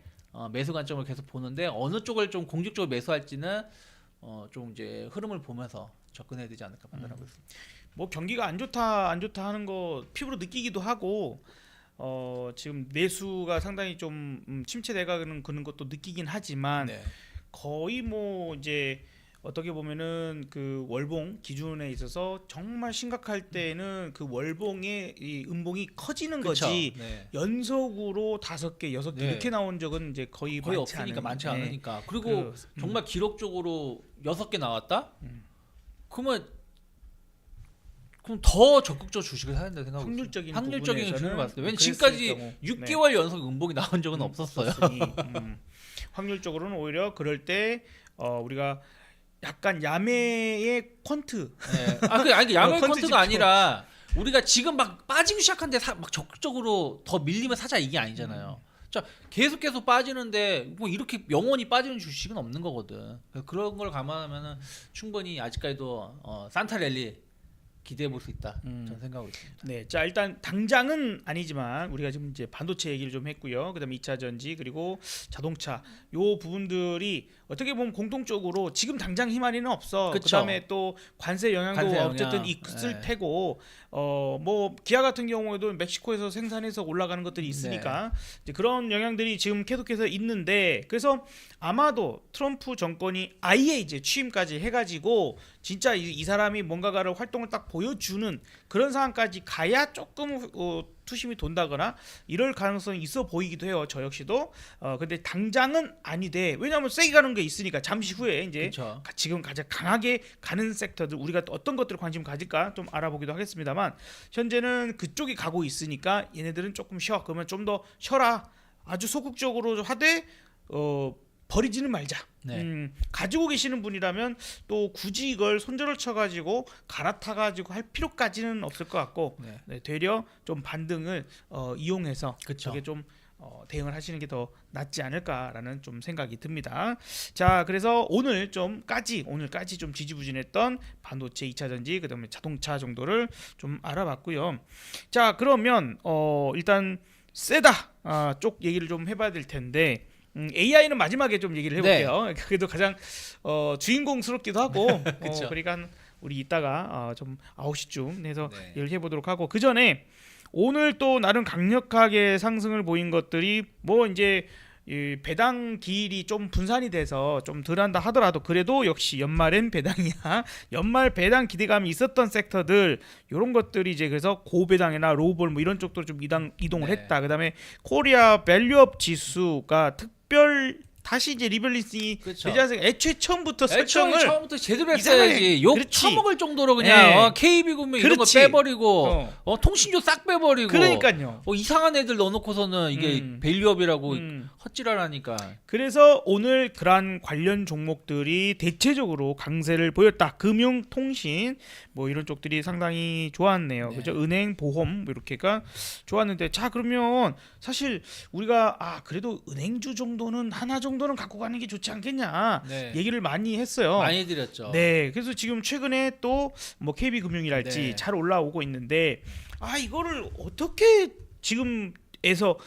매수 관점을 계속 보는데, 어느 쪽을 좀 공격적으로 매수할지는 좀 이제 흐름을 보면서 접근해야 되지 않을까 판단하고 있습니다. 뭐 경기가 안 좋다 하는 거 피부로 느끼기도 하고 지금 내수가 상당히 좀 침체돼가는 그런 것도 느끼긴 하지만 네. 거의 뭐 이제 어떻게 보면은 그 월봉 기준에 있어서 정말 심각할 때는 그 월봉의 이 음봉이 커지는 그쵸? 거지 네. 연속으로 5개, 6개 네. 이렇게 나온 적은 이제 거의 많지 없으니까 많지 네. 않으니까. 그리고 정말 기록적으로 6개 나왔다? 그러면 더 적극적으로 주식을 사야 된다 생각하고 확률적인 확률적인 부분에서는 기준을 봤을 때. 왜냐면 그랬을 지금까지 경우, 6개월 연속 음봉이 나온 적은 없었어요. 확률적으로는 오히려 그럴 때 우리가 약간 야매의 퀀트 네. 아니 야매 펀트 펀트가 지표. 아니라 우리가 지금 막 빠지기 시작한데 막 적극적으로 더 밀리면 사자 이게 아니잖아요. 자, 계속 빠지는데 뭐 이렇게 영원히 빠지는 주식은 없는 거거든. 그런 걸 감안하면은 충분히 아직까지도 산타랠리 기대해 볼 수 있다. 저는 생각하고 있습니다. 네, 자 일단 당장은 아니지만 우리가 지금 이제 반도체 얘기를 좀 했고요. 그다음에 2차 전지 그리고 자동차 요 부분들이 어떻게 보면 공통적으로 지금 당장 희망이는 없어. 그쵸. 그다음에 또 관세 영향도 관세 영향. 어쨌든 있을 네. 테고 뭐 기아 같은 경우에도 멕시코에서 생산해서 올라가는 것들이 있으니까 이제 그런 영향들이 지금 계속해서 있는데, 그래서 아마도 트럼프 정권이 아예 이제 취임까지 해가지고 진짜 이 사람이 뭔가를 활동을 딱 보여주는 그런 상황까지 가야 조금 투심이 돈다거나 이럴 가능성이 있어 보이기도 해요. 저 역시도. 근데 당장은 아니돼. 왜냐하면 세게 가는 게 있으니까 잠시 후에 이제 그쵸. 지금 가장 강하게 가는 섹터들 우리가 또 어떤 것들을 관심 가질까 좀 알아보기도 하겠습니다만, 현재는 그쪽이 가고 있으니까 얘네들은 조금 쉬어. 그러면 좀 더 쉬어라. 아주 소극적으로 하되 버리지는 말자. 네. 가지고 계시는 분이라면 또 굳이 이걸 손절을 쳐가지고 갈아타가지고 할 필요까지는 없을 것 같고, 네. 네, 되려 좀 반등을 이용해서 그쵸. 저게 좀 대응을 하시는 게 더 낫지 않을까라는 좀 생각이 듭니다. 자, 그래서 오늘까지 좀 지지부진했던 반도체, 2차 전지, 그다음에 자동차 정도를 좀 알아봤고요. 자, 그러면 일단 세다 쪽 얘기를 좀 해봐야 될 텐데. AI는 마지막에 좀 얘기를 해볼게요. 그래도 가장 주인공스럽기도 하고 그쵸. 그러니까 우리 이따가 좀 9시쯤 해서 네. 얘기를 해보도록 하고, 그 전에 오늘 또 나름 강력하게 상승을 보인 것들이 뭐 이제 이 배당 기일이 좀 분산이 돼서 좀 덜한다 하더라도 그래도 역시 연말엔 배당이야. 연말 배당 기대감이 있었던 섹터들 이런 것들이 이제 그래서 고배당이나 로우볼 뭐 이런 쪽으로 좀 이동을 네. 했다. 그다음에 코리아 밸류업 지수가 특별 다시 이제 리밸런싱이 그쵸. 되지 않습니까? 애초에 처음부터 설정을 처음부터 제대로 이상하게- 했어야지. 욕 그렇지. 처먹을 정도로 그냥 네. KB금융 이런 거 그렇지. 빼버리고 통신료 싹 빼버리고 그러니까요. 이상한 애들 넣어놓고서는 이게 밸류업이라고 헛질하라니까. 그래서 오늘 그러한 관련 종목들이 대체적으로 강세를 보였다. 금융, 통신 뭐 이런 쪽들이 상당히 좋았네요. 네. 그죠? 은행, 보험 뭐 이렇게가 좋았는데, 자 그러면 사실 우리가 그래도 은행주 정도는 하나 정도는 갖고 가는 게 좋지 않겠냐 네. 얘기를 많이 했어요. 많이 드렸죠. 네, 그래서 지금 최근에 또 뭐 KB금융이랄지 네. 잘 올라오고 있는데, 이거를 어떻게 지금에서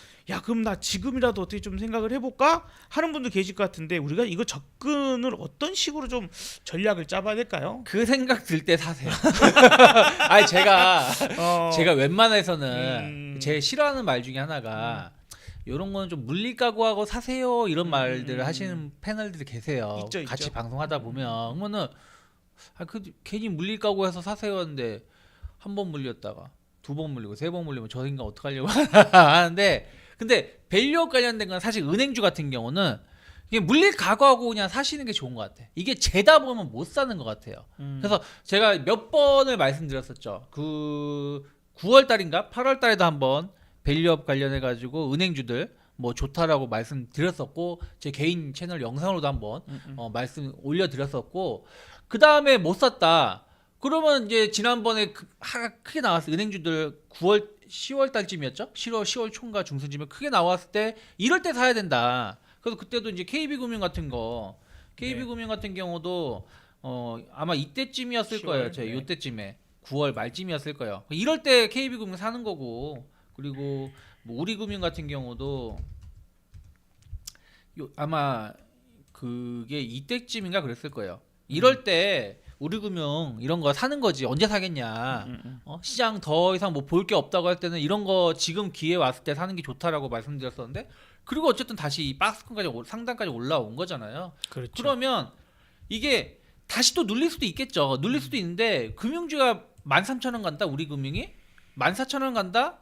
그럼 나 지금이라도 어떻게 좀 생각을 해볼까 하는 분도 계실 것 같은데, 우리가 이거 접근을 어떤 식으로 좀 전략을 짜봐야 될까요? 그 생각 들 때 사세요. 아니 제가 웬만해서는 제일 싫어하는 말 중에 하나가 이런 거는 좀 물리 각오하고 사세요 이런 말들을 하시는 패널들이 계세요. 있죠. 같이 방송하다 보면 그러면은 괜히 물리 각오해서 사세요 하는데 한 번 물렸다가 두 번 물리고 세 번 물리면 저 인간 어떡하려고 하는데, 근데 밸류업 관련된 건 사실 은행주 같은 경우는 이게 물리 각오하고 그냥 사시는 게 좋은 것 같아. 이게 재다 보면 못 사는 것 같아요. 그래서 제가 몇 번을 말씀드렸었죠. 그 9월 달인가 8월 달에도 한번 밸류업 관련해 가지고 은행주들 뭐 좋다라고 말씀드렸었고, 제 개인 채널 영상으로도 한번 말씀 올려드렸었고, 그 다음에 못 샀다. 그러면 이제 지난번에 크게 나왔어요. 은행주들 10월 달쯤이었죠? 10월 초인가 중순쯤에 크게 나왔을 때 이럴 때 사야 된다. 그래서 그때도 이제 KB금융 같은 거, KB금융 같은 경우도 아마 이때쯤이었을 10월, 거예요. 제 요때쯤에 9월 말쯤이었을 거예요. 이럴 때 KB금융 사는 거고, 그리고 뭐 우리금융 같은 경우도 아마 그게 이때쯤인가 그랬을 거예요. 이럴 때 우리금융 이런 거 사는 거지. 언제 사겠냐. 시장 더 이상 뭐 볼 게 없다고 할 때는 이런 거 지금 기회 왔을 때 사는 게 좋다라고 말씀드렸었는데, 그리고 어쨌든 다시 이 박스권까지 상단까지 올라온 거잖아요. 그렇죠. 그러면 이게 다시 또 눌릴 수도 있겠죠. 눌릴 수도 있는데 금융주가 13,000원 간다. 우리금융이 14,000원 간다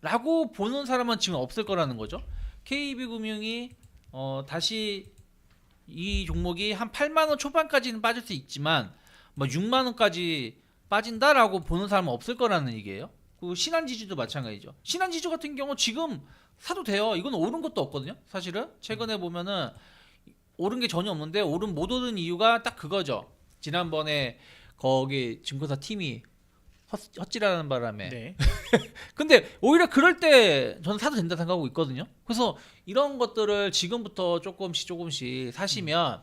라고 보는 사람은 지금 없을 거라는 거죠. KB금융이 다시 이 종목이 한 8만 원 초반까지는 빠질 수 있지만 뭐 6만 원까지 빠진다라고 보는 사람은 없을 거라는 얘기예요. 그 신한지주도 마찬가지죠. 신한지주 같은 경우 지금 사도 돼요. 이건 오른 것도 없거든요. 사실은 최근에 보면은 오른 게 전혀 없는데 못 오른 이유가 딱 그거죠. 지난번에 거기 증권사 팀이 헛질하는 바람에. 네. 근데 오히려 그럴 때 저는 사도 된다 생각하고 있거든요. 그래서 이런 것들을 지금부터 조금씩 사시면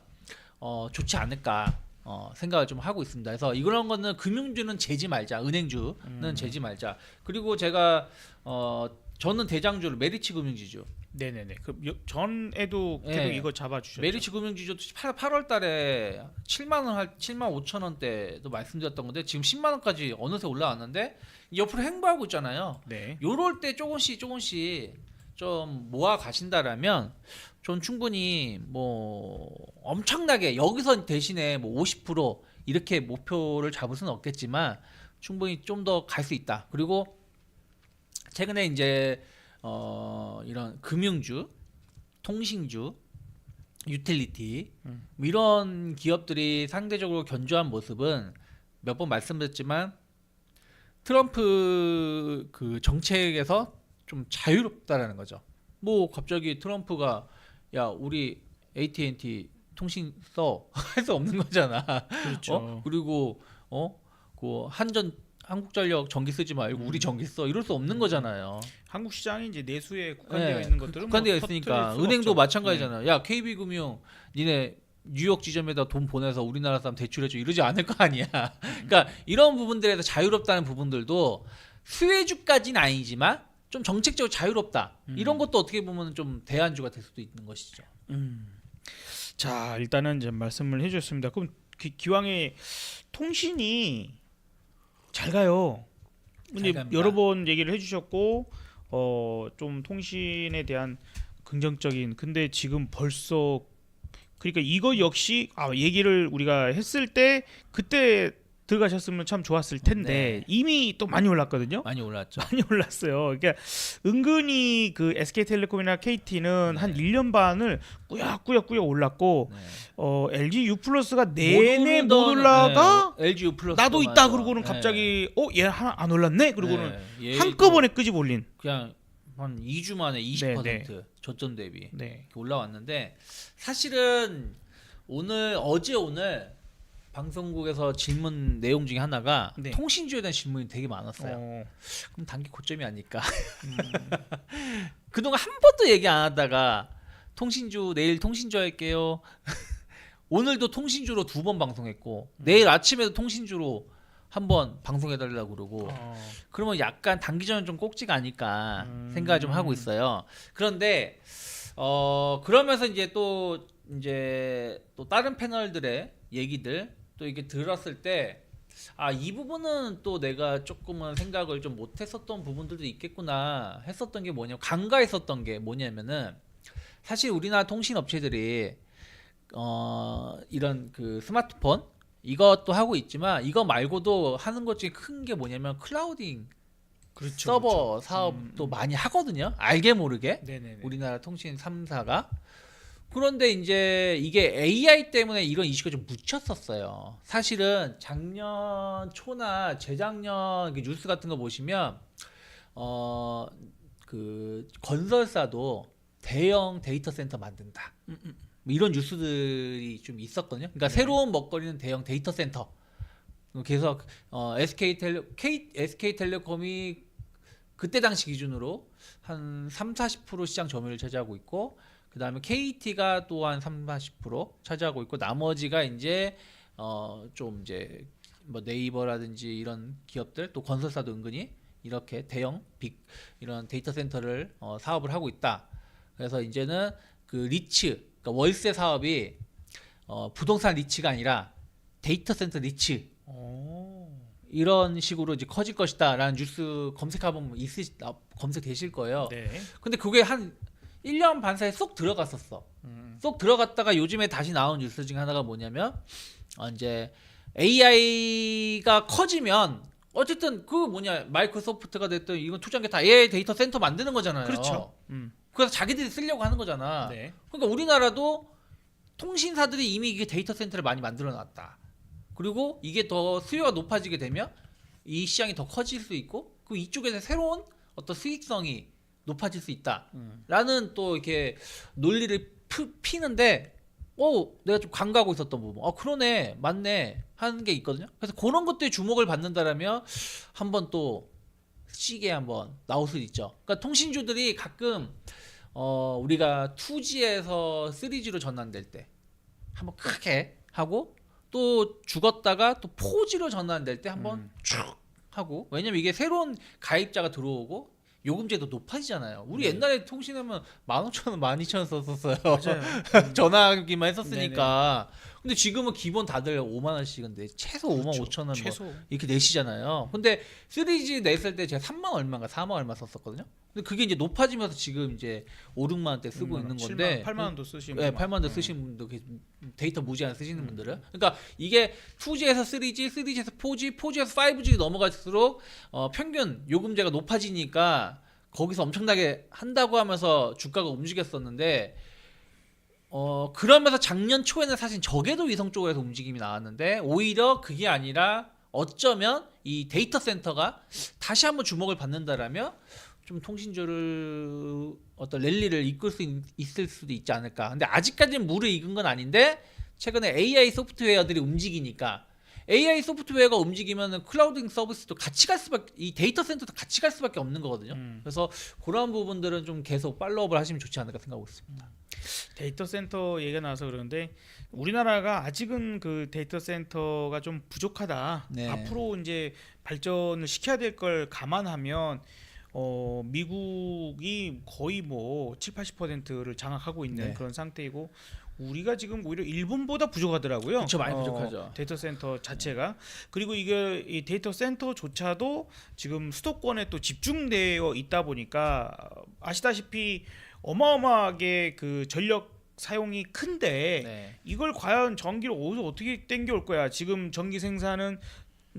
좋지 않을까 생각을 좀 하고 있습니다. 그래서 이런 거는 금융주는 재지 말자, 은행주는 재지 말자. 그리고 제가 저는 대장주를 메리츠 금융지주. 네네네. 그 전에도 계속 네. 이거 잡아주셨죠. 메리츠 금융지주도 8월 달에 7만 5천 원대도 말씀드렸던 건데 지금 10만 원까지 어느새 올라왔는데 옆으로 횡보하고 있잖아요. 네. 요럴 때 조금씩 좀 모아 가신다라면 전 충분히 뭐 엄청나게 여기서 대신에 뭐 50% 이렇게 목표를 잡을 수는 없겠지만 충분히 좀 더 갈 수 있다. 그리고 최근에 이제 이런 금융주, 통신주, 유틸리티 뭐 이런 기업들이 상대적으로 견조한 모습은 몇 번 말씀드렸지만 트럼프 그 정책에서 좀 자유롭다라는 거죠. 뭐 갑자기 트럼프가 야 우리 AT&T 통신 써 할 수 없는 거잖아. 그렇죠. 그리고 그 한국전력 전기 쓰지 말고 우리 전기 써 이럴 수 없는 거잖아요. 한국 시장이 이제 내수에 국한되어 네, 있는 것들은 국한되어 뭐 있으니까 터뜨릴 수가 은행도 없죠. 마찬가지잖아요. 야 KB금융 니네 뉴욕 지점에다 돈 보내서 우리나라 사람 대출해줘 이러지 않을 거 아니야. 그러니까 이런 부분들에서 자유롭다는 부분들도 수혜주까지는 아니지만 좀 정책적으로 자유롭다. 이런 것도 어떻게 보면 좀 대안주가 될 수도 있는 것이죠. 자, 일단은 이제 말씀을 해주셨습니다. 그럼 기왕에 통신이 잘 가요. 근데 잘 갑니다. 여러 번 얘기를 해주셨고 좀 통신에 대한 긍정적인. 근데 지금 벌써 그러니까 이거 역시 얘기를 우리가 했을 때 그때 들어가셨으면 참 좋았을 텐데 네. 이미 또 많이 올랐거든요. 많이 올랐죠. 많이 올랐어요. 그러니까 은근히 그 SK텔레콤이나 KT는 네. 한 1년 반을 꾸역꾸역 올랐고 네. LG U+가 내내 못 올라가 LG U 플러스 나도 있다 그러고는 갑자기 얘 하나 안 올랐네 그러고는 한꺼번에 끄집어 올린. 그냥 한 2주 만에 20% 네, 저점 대비 네. 이렇게 올라왔는데 사실은 오늘 방송국에서 질문 내용 중에 하나가 네. 통신주에 대한 질문이 되게 많았어요. 그럼 단기 고점이 아닐까? 그동안 한 번도 얘기 안 하다가 통신주 내일 통신주 할게요. 오늘도 통신주로 2번 방송했고 내일 아침에도 통신주로 한번 방송해달라고 그러고 그러면 약간 단기전은 좀 꼭지가 아닐까 생각을 좀 하고 있어요. 그런데 그러면서 이제 또 다른 패널들의 얘기들 또 이게 들었을 때 이 부분은 또 내가 조금은 생각을 좀 못했었던 부분들도 있겠구나 했었던 게 간과했었던 게 뭐냐면은 사실 우리나라 통신 업체들이 이런 그 스마트폰 이것도 하고 있지만 이거 말고도 하는 것 중에 큰 게 뭐냐면 클라우딩 그렇죠, 서버 그렇죠. 사업도 많이 하거든요. 알게 모르게 네네네. 우리나라 통신 3사가. 그런데 이제 이게 AI 때문에 이런 이슈가 좀 묻혔었어요. 사실은 작년 초나 재작년 뉴스 같은 거 보시면 그 건설사도 대형 데이터 센터 만든다. 뭐 이런 뉴스들이 좀 있었거든요. 그러니까 새로운 먹거리는 대형 데이터 센터. 그래서 SK텔레콤이 그때 당시 기준으로 한 3-40% 시장 점유율을 차지하고 있고 그다음에 KT가 또한 3-40% 차지하고 있고 나머지가 이제 좀 이제 뭐 네이버라든지 이런 기업들 또 건설사도 은근히 이렇게 대형 빅 이런 데이터 센터를 사업을 하고 있다. 그래서 이제는 그 리츠 그러니까 월세 사업이 부동산 리츠가 아니라 데이터 센터 리츠 이런 식으로 이제 커질 것이다라는 뉴스 검색해보면 검색되실 거예요. 네. 근데 그게 한 1년 반 사이에 쏙 들어갔었어. 쏙 들어갔다가 요즘에 다시 나온 뉴스 중에 하나가 뭐냐면 이제 AI가 커지면 어쨌든 그 뭐냐 마이크로소프트가 됐든 이건 투자한 게 다 AI 데이터 센터 만드는 거잖아요. 그렇죠. 그래서 자기들이 쓰려고 하는 거잖아. 네. 그러니까 우리나라도 통신사들이 이미 이게 데이터 센터를 많이 만들어 놨다. 그리고 이게 더 수요가 높아지게 되면 이 시장이 더 커질 수 있고 그 이쪽에서 새로운 어떤 수익성이 높아질 수 있다라는 또 이렇게 논리를 피는데 내가 좀 간과하고 있었던 부분 그러네 맞네 하는 게 있거든요. 그래서 그런 것들에 주목을 받는다라면 한번 또 시기에 한번 나올 수 있죠. 그러니까 통신주들이 가끔 우리가 2G에서 3G로 전환될 때 한번 크게 하고 또 죽었다가 또 4G로 전환될 때 한번 쭉 하고 왜냐면 이게 새로운 가입자가 들어오고 요금제도 높아지잖아요. 우리 옛날에 통신하면 15,000원, 12,000원 썼었어요. 맞아요. 전화하기만 했었으니까. 근데 지금은 기본 다들 5만 원씩인데 최소 5만 그렇죠. 5천 원 최소. 이렇게 내시잖아요. 근데 3G 냈을 때 제가 3만 얼마인가 4만 얼마 썼었거든요. 근데 그게 이제 높아지면서 지금 이제 5, 6만 원대 쓰고 있는 건데 8만 원도 쓰시는 네, 분 8만 원 쓰시는 분도 데이터 무제한 쓰시는 분들은 그러니까 이게 2G에서 3G, 3G에서 4G, 4G에서 5G 넘어갈수록 평균 요금제가 높아지니까 거기서 엄청나게 한다고 하면서 주가가 움직였었는데 그러면서 작년 초에는 사실 저궤도 위성 쪽에서 움직임이 나왔는데 오히려 그게 아니라 어쩌면 이 데이터 센터가 다시 한번 주목을 받는다라면 좀 통신주를 어떤 랠리를 이끌 수 있을 수도 있지 않을까. 근데 아직까지는 물을 익은 건 아닌데 최근에 AI 소프트웨어들이 움직이니까 AI 소프트웨어가 움직이면은 클라우딩 서비스도 같이 갈 수밖에 이 데이터 센터도 같이 갈 수밖에 없는 거거든요. 그래서 그런 부분들은 좀 계속 팔로우업을 하시면 좋지 않을까 생각하고 있습니다. 데이터 센터 얘기가 나와서 그러는데 우리나라가 아직은 그 데이터 센터가 좀 부족하다. 네. 앞으로 이제 발전을 시켜야 될 걸 감안하면 미국이 거의 뭐 7-80%를 장악하고 있는 네. 그런 상태이고 우리가 지금 오히려 일본보다 부족하더라고요. 그렇죠, 많이 부족하죠. 데이터 센터 자체가. 그리고 이게 이 데이터 센터조차도 지금 수도권에 또 집중되어 있다 보니까 아시다시피 어마어마하게 그 전력 사용이 큰데 네. 이걸 과연 전기를 어디서 어떻게 땡겨올 거야? 지금 전기 생산은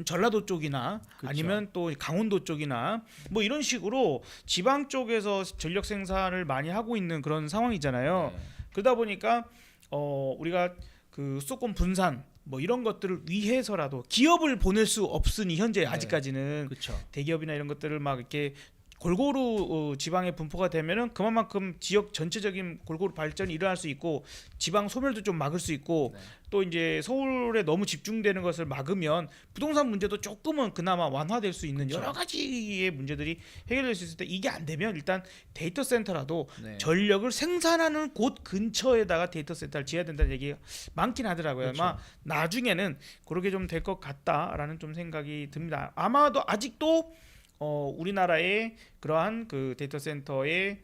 전라도 쪽이나 그쵸. 아니면 또 강원도 쪽이나 뭐 이런 식으로 지방 쪽에서 전력 생산을 많이 하고 있는 그런 상황이잖아요. 네. 그러다 보니까 우리가 그 수도권 분산 뭐 이런 것들을 위해서라도 기업을 보낼 수 없으니 현재 아직까지는 그렇죠. 대기업이나 이런 것들을 막 이렇게 골고루 지방에 분포가 되면은 그만큼 지역 전체적인 골고루 발전이 일어날 수 있고 지방 소멸도 좀 막을 수 있고 네. 또 이제 서울에 너무 집중되는 것을 막으면 부동산 문제도 조금은 그나마 완화될 수 있는 그쵸. 여러 가지의 문제들이 해결될 수 있을 때 이게 안 되면 일단 데이터 센터라도 네. 전력을 생산하는 곳 근처에다가 데이터 센터를 지어야 된다는 얘기가 많긴 하더라고요. 그쵸. 아마 나중에는 그렇게 좀 될 것 같다라는 좀 생각이 듭니다. 아마도 아직도 우리나라의 그러한 그 데이터 센터의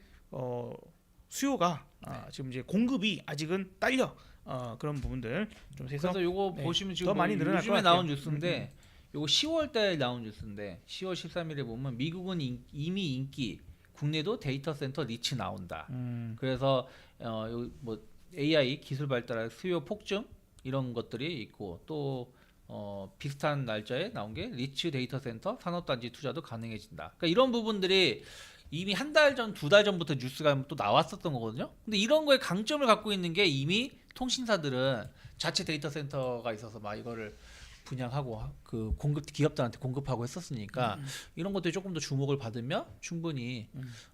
수요가 지금 이제 공급이 아직은 딸려 그런 부분들 좀 해서 그래서 요거 네, 보시면 더 지금 많이 늘어날 요즘에 것 같아요. 나온 뉴스인데 요거 10월 달에 나온 뉴스인데 10월 13일에 보면 미국은 이미 인기 국내도 데이터 센터 리츠 나온다. 그래서 뭐 AI 기술 발달할 수요 폭증 이런 것들이 있고 또 비슷한 날짜에 나온 게 리츠 데이터 센터 산업단지 투자도 가능해진다. 그러니까 이런 부분들이 이미 한 달 전, 2달 전부터 뉴스가 또 나왔었던 거거든요. 근데 이런 거에 강점을 갖고 있는 게 이미 통신사들은 자체 데이터 센터가 있어서 막 이거를 분양하고 그 공급 기업들한테 공급하고 했었으니까 이런 것들이 조금 더 주목을 받으면 충분히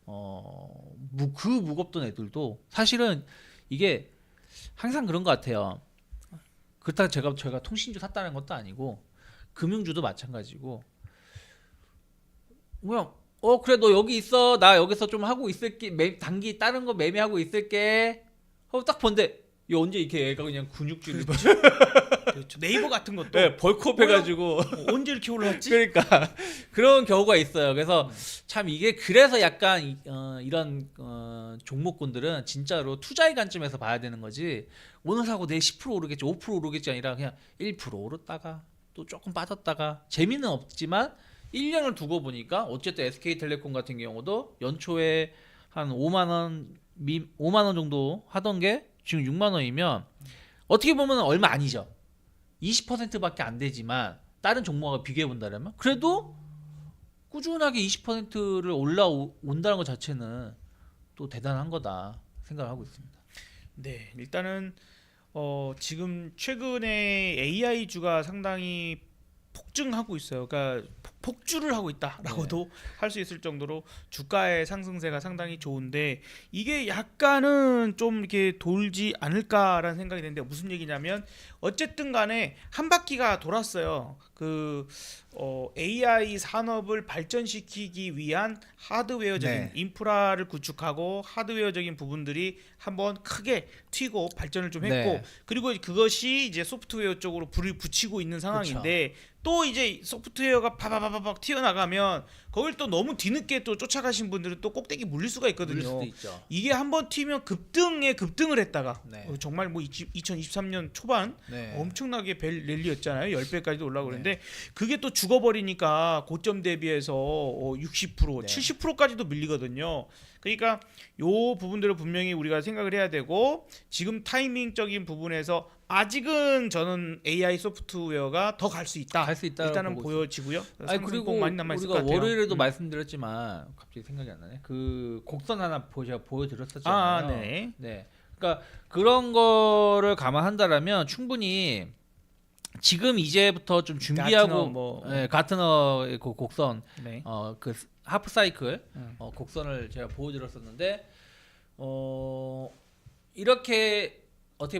그 무겁던 애들도 사실은 이게 항상 그런 것 같아요. 그렇다고 저희가 통신주 샀다는 것도 아니고 금융주도 마찬가지고 그냥 그래 너 여기 있어. 나 여기서 좀 하고 있을게. 단기 다른 거 매매하고 있을게. 하고 딱 본데 이 언제 이렇게 애가 그냥 근육질을 그렇죠. 네이버 같은 것도 네, 벌크업 해가지고 언제 이렇게 올랐지? 그러니까 그런 경우가 있어요. 그래서 참 이게 그래서 약간 이런 종목군들은 진짜로 투자의 관점에서 봐야 되는 거지. 오늘 사고 내일 10% 오르겠지, 5% 오르겠지 아니라 그냥 1% 오르다가 또 조금 빠졌다가 재미는 없지만 1년을 두고 보니까 어쨌든 SK텔레콤 같은 경우도 연초에 한 5만 원 정도 하던 게 지금 6만 원이면 어떻게 보면 얼마 아니죠. 20%밖에 안 되지만 다른 종목과 비교해 본다면 그래도 꾸준하게 20%를 올라온다는 것 자체는 또 대단한 거다 생각을 하고 있습니다. 네, 일단은 지금 최근에 AI 주가 상당히 폭증하고 있어요. 그러니까 폭주를 하고 있다라고도 할 수 있을 정도로 주가의 상승세가 상당히 좋은데 이게 약간은 좀 이렇게 돌지 않을까라는 생각이 드는데 무슨 얘기냐면 어쨌든 간에 한 바퀴가 돌았어요. AI 산업을 발전시키기 위한 하드웨어적인 인프라를 구축하고 하드웨어적인 부분들이 한번 크게 튀고 발전을 좀 했고 그리고 그것이 이제 소프트웨어 쪽으로 불을 붙이고 있는 상황인데 또 이제 소프트웨어가 파바바바박 튀어나가면 거길 또 너무 뒤늦게 또 쫓아가신 분들은 또 꼭대기 물릴 수가 있거든요. 수도 있죠. 이게 한번 튀면 급등을 했다가 네. 정말 뭐 2023년 초반 엄청나게 랠리였잖아요. 10배까지도 올라오고 그랬는데 그게 또 죽어버리니까 고점 대비해서 60%, 70%까지도 밀리거든요. 그러니까 요 부분들을 분명히 우리가 생각을 해야 되고 지금 타이밍적인 부분에서 아직은 저는 AI 소프트웨어가 더 갈 수 있다. 일단은 보여지고요. 그리고 많이 남아 있을 것 우리가 같아요. 월요일에도 말씀드렸지만 갑자기 생각이 안 나네. 그 곡선 하나 제가 보여드렸었잖아요. 네. 네. 그러니까 그런 거를 감안한다라면 충분히 지금 이제부터 좀 준비하고 가트너의 그 곡선 네. 그 하프 사이클 곡선을 제가 보여드렸었는데 이렇게 어떻게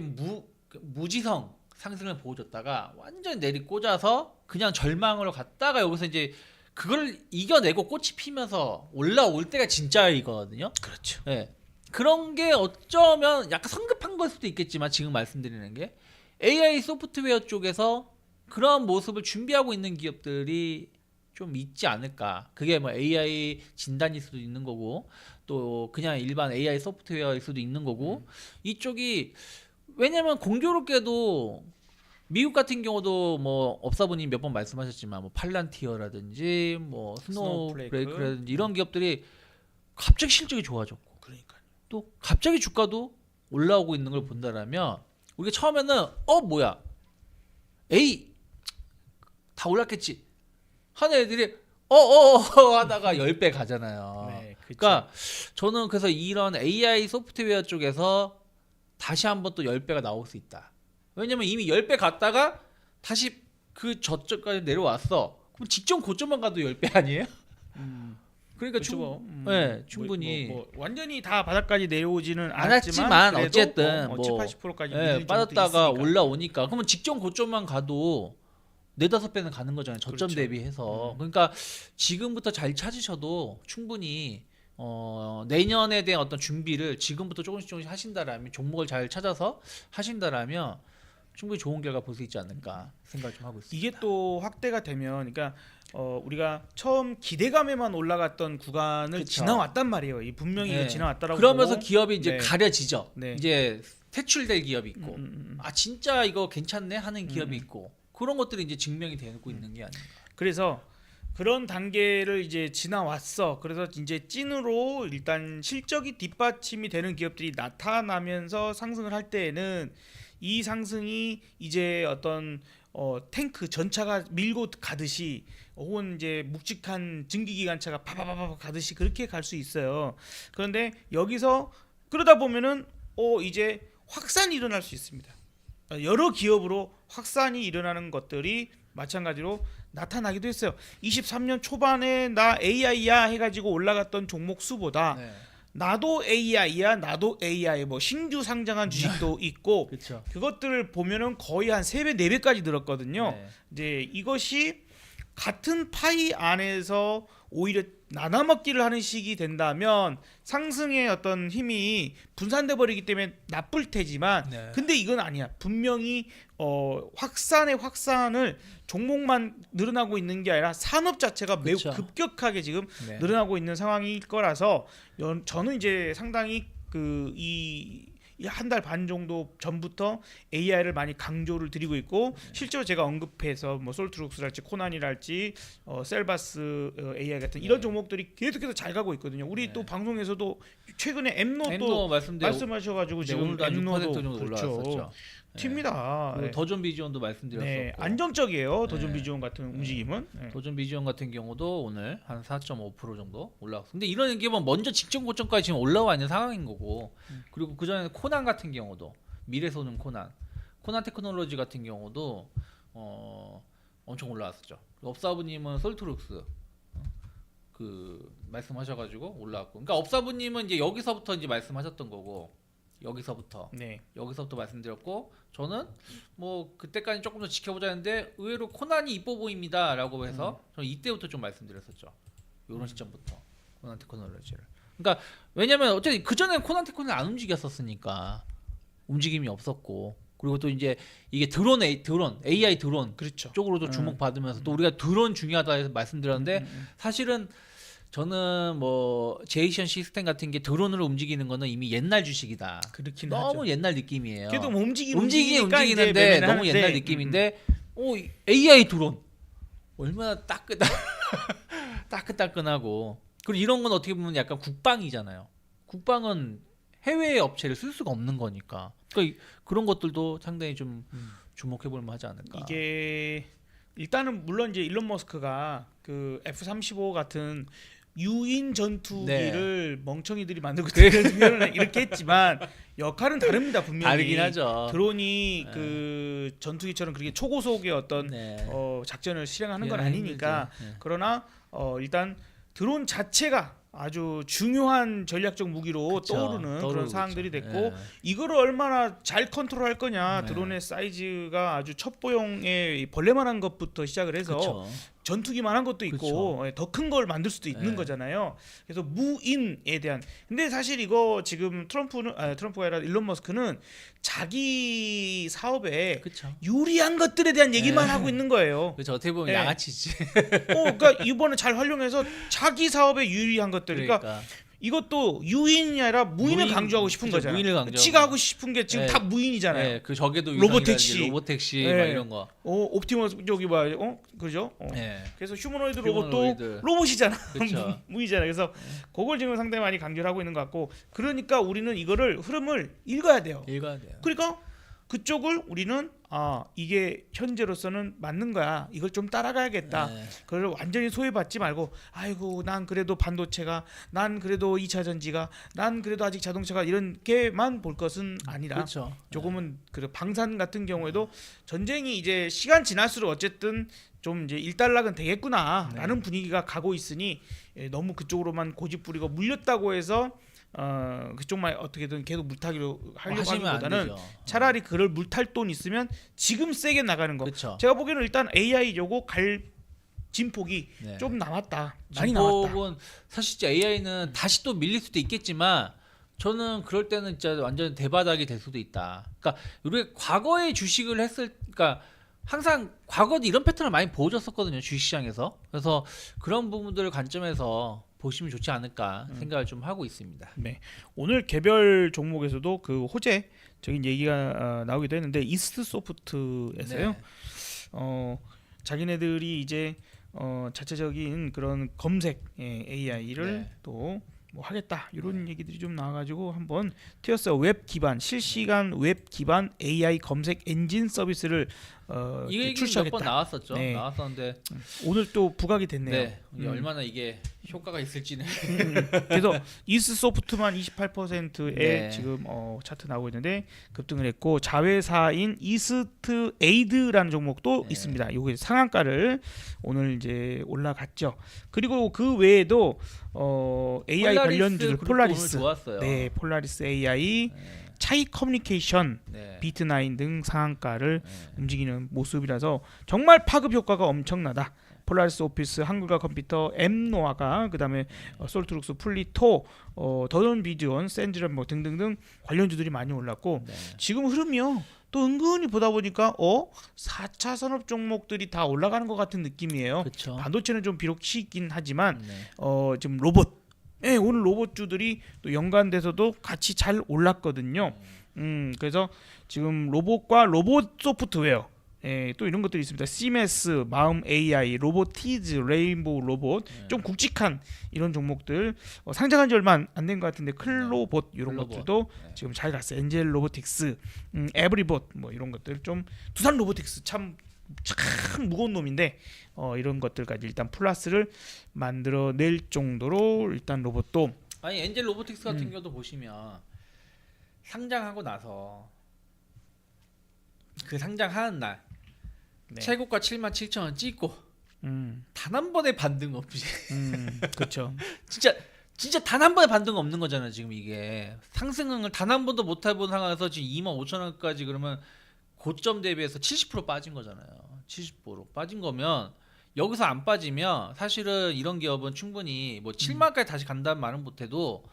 무지성 상승을 보여줬다가 완전 내리 꽂아서 그냥 절망으로 갔다가 여기서 이제 그걸 이겨내고 꽃이 피면서 올라올 때가 진짜이거든요. 그렇죠. 네. 그런 게 어쩌면 약간 성급한 걸 수도 있겠지만 지금 말씀드리는 게 AI 소프트웨어 쪽에서 그런 모습을 준비하고 있는 기업들이 좀 있지 않을까. 그게 뭐 AI 진단일 수도 있는 거고 또 그냥 일반 AI 소프트웨어일 수도 있는 거고 이쪽이 왜냐면 공교롭게도 미국 같은 경우도 뭐 업사부님 몇 번 말씀하셨지만 뭐 팔란티어라든지 뭐 스노우브레이크라든지 이런 기업들이 갑자기 실적이 좋아졌고 그러니까요. 또 갑자기 주가도 올라오고 있는 걸 본다라면 우리가 처음에는 뭐야 에이 다 올랐겠지 하는 애들이 하다가 10배 가잖아요. 네, 그러니까 저는 그래서 이런 AI 소프트웨어 쪽에서 다시 한번 또 10배가 나올 수 있다. 왜냐면 이미 10배 갔다가 다시 그 저점까지 내려왔어. 그럼 직전 고점만 가도 10배 아니에요? 그러니까 그렇죠. 충분히 완전히 다 바닥까지 내려오지는 않았지만 어쨌든 7, 80%까지 빠졌다가 올라오니까 그러면 직전 고점만 가도 4-5배는 가는 거잖아요. 저점 그렇죠. 대비해서. 그러니까 지금부터 잘 찾으셔도 충분히 내년에 대한 어떤 준비를 지금부터 조금씩 하신다라면 종목을 잘 찾아서 하신다라면 충분히 좋은 결과 볼 수 있지 않을까 생각을 좀 하고 있습니다. 이게 또 확대가 되면 그러니까 우리가 처음 기대감에만 올라갔던 구간을 지나왔단 말이에요. 이 분명히 지나왔다라고. 그러면서 보고. 기업이 이제 가려지죠. 네. 이제 퇴출될 기업이 있고 진짜 이거 괜찮네 하는 기업이 있고 그런 것들이 이제 증명이 되고 있는 게 아닌가. 그래서 그런 단계를 이제 지나왔어. 그래서 이제 찐으로 일단 실적이 뒷받침이 되는 기업들이 나타나면서 상승을 할 때에는 이 상승이 이제 어떤 탱크 전차가 밀고 가듯이 혹은 이제 묵직한 증기기관차가 파바바바 가듯이 그렇게 갈 수 있어요. 그런데 여기서 그러다 보면은 이제 확산이 일어날 수 있습니다. 여러 기업으로 확산이 일어나는 것들이 마찬가지로 나타나기도 했어요. 23년 초반에 나 AI야 해가지고 올라갔던 종목 수보다 나도 AI야, 나도 AI 뭐 신규 상장한 주식도 있고 그쵸. 그것들을 보면은 거의 한 3배, 4배까지 늘었거든요. 네. 이제 이것이 같은 파이 안에서 오히려 나눠먹기를 하는 식이 된다면 상승의 어떤 힘이 분산돼 버리기 때문에 나쁠 테지만 네. 근데 이건 아니야. 분명히 확산의 확산을 종목만 늘어나고 있는 게 아니라 산업 자체가 매우 그쵸. 급격하게 지금 네. 늘어나고 있는 상황일 거라서 저는 이제 상당히 이 한 달 반 정도 전부터 AI를 많이 강조를 드리고 있고 실제로 제가 언급해서 뭐 솔트룩스랄지 코난이랄지 셀바스 AI 같은 이런 종목들이 계속해서 잘 가고 있거든요. 우리 또 방송에서도 최근에 엠노 또 말씀하셔가지고 네, 지금 오늘도 한 6% 엠노도 정도 올라왔었죠. 팁니다. 그리고 더존 비지온도 말씀드렸었고 네, 안정적이에요. 더존 네. 비지온 같은 움직임은. 네. 더존 비지온 같은 경우도 오늘 한 4.5% 정도 올라왔어. 근데 이런 게 뭐 먼저 직전 고점까지 지금 올라와 있는 상황인 거고. 그리고 그 전에 코난 같은 경우도 미래소는 코난 테크놀로지 같은 경우도 엄청 올라왔었죠. 업사부님은 솔트룩스 그 말씀하셔가지고 올라왔고. 그러니까 업사부님은 이제 여기서부터 이제 말씀하셨던 거고. 여기서부터 말씀드렸고 저는 뭐 그때까지 조금 더 지켜보자 했는데 의외로 코난이 이뻐 보입니다라고 해서 저는 이때부터 좀 말씀드렸었죠. 이런 시점부터 코난 테크놀로지를. 그러니까 왜냐면 어쨌든 그 전에 코난 테크놀로지 안 움직였었으니까 움직임이 없었고 그리고 또 이제 이게 드론 AI 드론 그렇죠. 쪽으로도 주목받으면서 또 우리가 드론 중요하다 해서 말씀드렸는데 사실은 저는 뭐 제이션 시스템 같은 게 드론으로 움직이는 거는 이미 옛날 주식이다. 그렇긴 너무 하죠. 옛날 느낌이에요. 그래도 뭐 움직이니까 이제 움직이는데 매매는 너무 옛날 하는데, 느낌인데 AI 드론 얼마나 따끈따끈하고 그리고 이런 건 어떻게 보면 약간 국방이잖아요. 국방은 해외 업체를 쓸 수가 없는 거니까. 그러니까 그런 것들도 상당히 좀 주목해볼 만하지 않을까. 이게 일단은 물론 이제 일론 머스크가 그 F-35 같은 유인 전투기를 멍청이들이 만들고 있다는 이렇게 했지만 역할은 다릅니다. 분명히 다르긴 하죠. 드론이 그 전투기처럼 그렇게 초고속의 어떤 작전을 실행하는 건 아니니까 그러나 일단 드론 자체가 아주 중요한 전략적 무기로 떠오르는 그런 사항들이 됐고 이거를 얼마나 잘 컨트롤할 거냐. 드론의 사이즈가 아주 첩보용의 벌레만한 것부터 시작을 해서 전투기만한 것도 있고 더 큰 걸 만들 수도 있는 거잖아요. 그래서 무인에 대한 근데 사실 이거 지금 트럼프가 아니라 일론 머스크는 자기 사업에 유리한 것들에 대한 얘기만 하고 있는 거예요. 그렇죠. 어떻게 보면 양아치지. 그러니까 이번에 잘 활용해서 자기 사업에 유리한 것들. 그러니까 이것도 유인이 아니라 무인을 강조하고 싶은 거잖아요. 무인을 강조하고. 지가 하고 싶은 게 지금 다 무인이잖아요. 그 적에도 로보택시 막 이런 거. 옵티머스 저기 뭐야? 그죠? 그래서 휴머노이드 로봇도 로봇이잖아. 무인이잖아. 그래서 그걸 지금 상당히 많이 강조를 하고 있는 것 같고, 그러니까 우리는 이거를 흐름을 읽어야 돼요. 그러니까 그쪽을 우리는 이게 현재로서는 맞는 거야. 이걸 좀 따라가야겠다. 그걸 완전히 소외받지 말고 아이고 난 그래도 반도체가 난 그래도 2차 전지가 난 그래도 아직 자동차가 이런 게만 볼 것은 아니라 조금은 그 방산 같은 경우에도 전쟁이 이제 시간 지날수록 어쨌든 좀 이제 일단락은 되겠구나라는 분위기가 가고 있으니 너무 그쪽으로만 고집 부리고 물렸다고 해서 그쪽만 어떻게든 계속 물타기로 하려고 하기보다는 차라리 그걸 물탈 돈 있으면 지금 세게 나가는 거. 제가 보기에는 일단 AI 요거 갈 진폭이 좀 남았다. 많이 남았다. 사실 진짜 AI는 다시 또 밀릴 수도 있겠지만 저는 그럴 때는 진짜 완전 대바닥이 될 수도 있다. 그러니까 우리가 과거에 주식을 그러니까 항상 과거도 이런 패턴을 많이 보여줬었거든요, 주식시장에서. 그래서 그런 부분들을 관점에서 보시면 좋지 않을까 생각을 좀 하고 있습니다. 네, 오늘 개별 종목에서도 그 호재적인 얘기가 나오기도 했는데 이스트 소프트에서요. 자기네들이 이제 자체적인 그런 검색 AI를 또 뭐 하겠다 이런 얘기들이 좀 나와가지고 한번 티어스 웹 기반 실시간 웹 기반 AI 검색 엔진 서비스를 이 얘기 몇 번 나왔었죠. 나왔었는데 오늘 또 부각이 됐네요. 얼마나 이게 효과가 있을지는. 그래서 이스 소프트만 28%에 지금 차트 나오고 있는데 급등을 했고 자회사인 이스트 에이드라는 종목도 있습니다. 요게 상한가를 오늘 이제 올라갔죠. 그리고 그 외에도 AI 관련주들 폴라리스, 폴라리스 AI, 차이 커뮤니케이션, 비트나인 등 상한가를 움직이는 모습이라서 정말 파급 효과가 엄청나다. 폴라리스 오피스, 한글과 컴퓨터, 엠노아가 그다음에 솔트룩스, 플리토, 더던 비디온, 샌드럼 뭐 등등등 관련주들이 많이 올랐고 네. 지금 흐름이요. 또 은근히 보다 보니까 4차 산업 종목들이 다 올라가는 것 같은 느낌이에요. 그렇죠. 반도체는 좀 비록 쉬긴 하지만 네. 지금 로봇, 오늘 로봇주들이 또 연관돼서도 같이 잘 올랐거든요. 그래서 지금 로봇과 로봇 소프트웨어, 또 이런 것들이 있습니다. 시메스, 마음 AI, 로보티즈, 레인보우 로봇, 좀 굵직한 이런 종목들 상장한 지 얼마 안 된 것 같은데 클로봇 이런 클로봇. 것들도 지금 잘 갔어요. 엔젤 로보틱스, 에브리봇 뭐 이런 것들 좀 두산 로보틱스 참 무거운 놈인데 이런 것들까지 일단 플러스를 만들어낼 정도로 일단 로봇도 아니 엔젤 로보틱스 같은 경우도 보시면 상장하고 나서 그 상장하는 날 네. 최고가 77,000원 찍고 단 단 한 번의 반등 없이 그렇죠. 진짜 단 한 번의 반등 없는 거잖아요. 지금 이게 상승을 단 한 번도 못 해본 상황에서 지금 25,000원까지 그러면 고점 대비해서 70% 빠진 거잖아요. 70% 빠진 거면 여기서 안 빠지면 사실은 이런 기업은 충분히 뭐 7만까지 다시 간다는 말은 못해도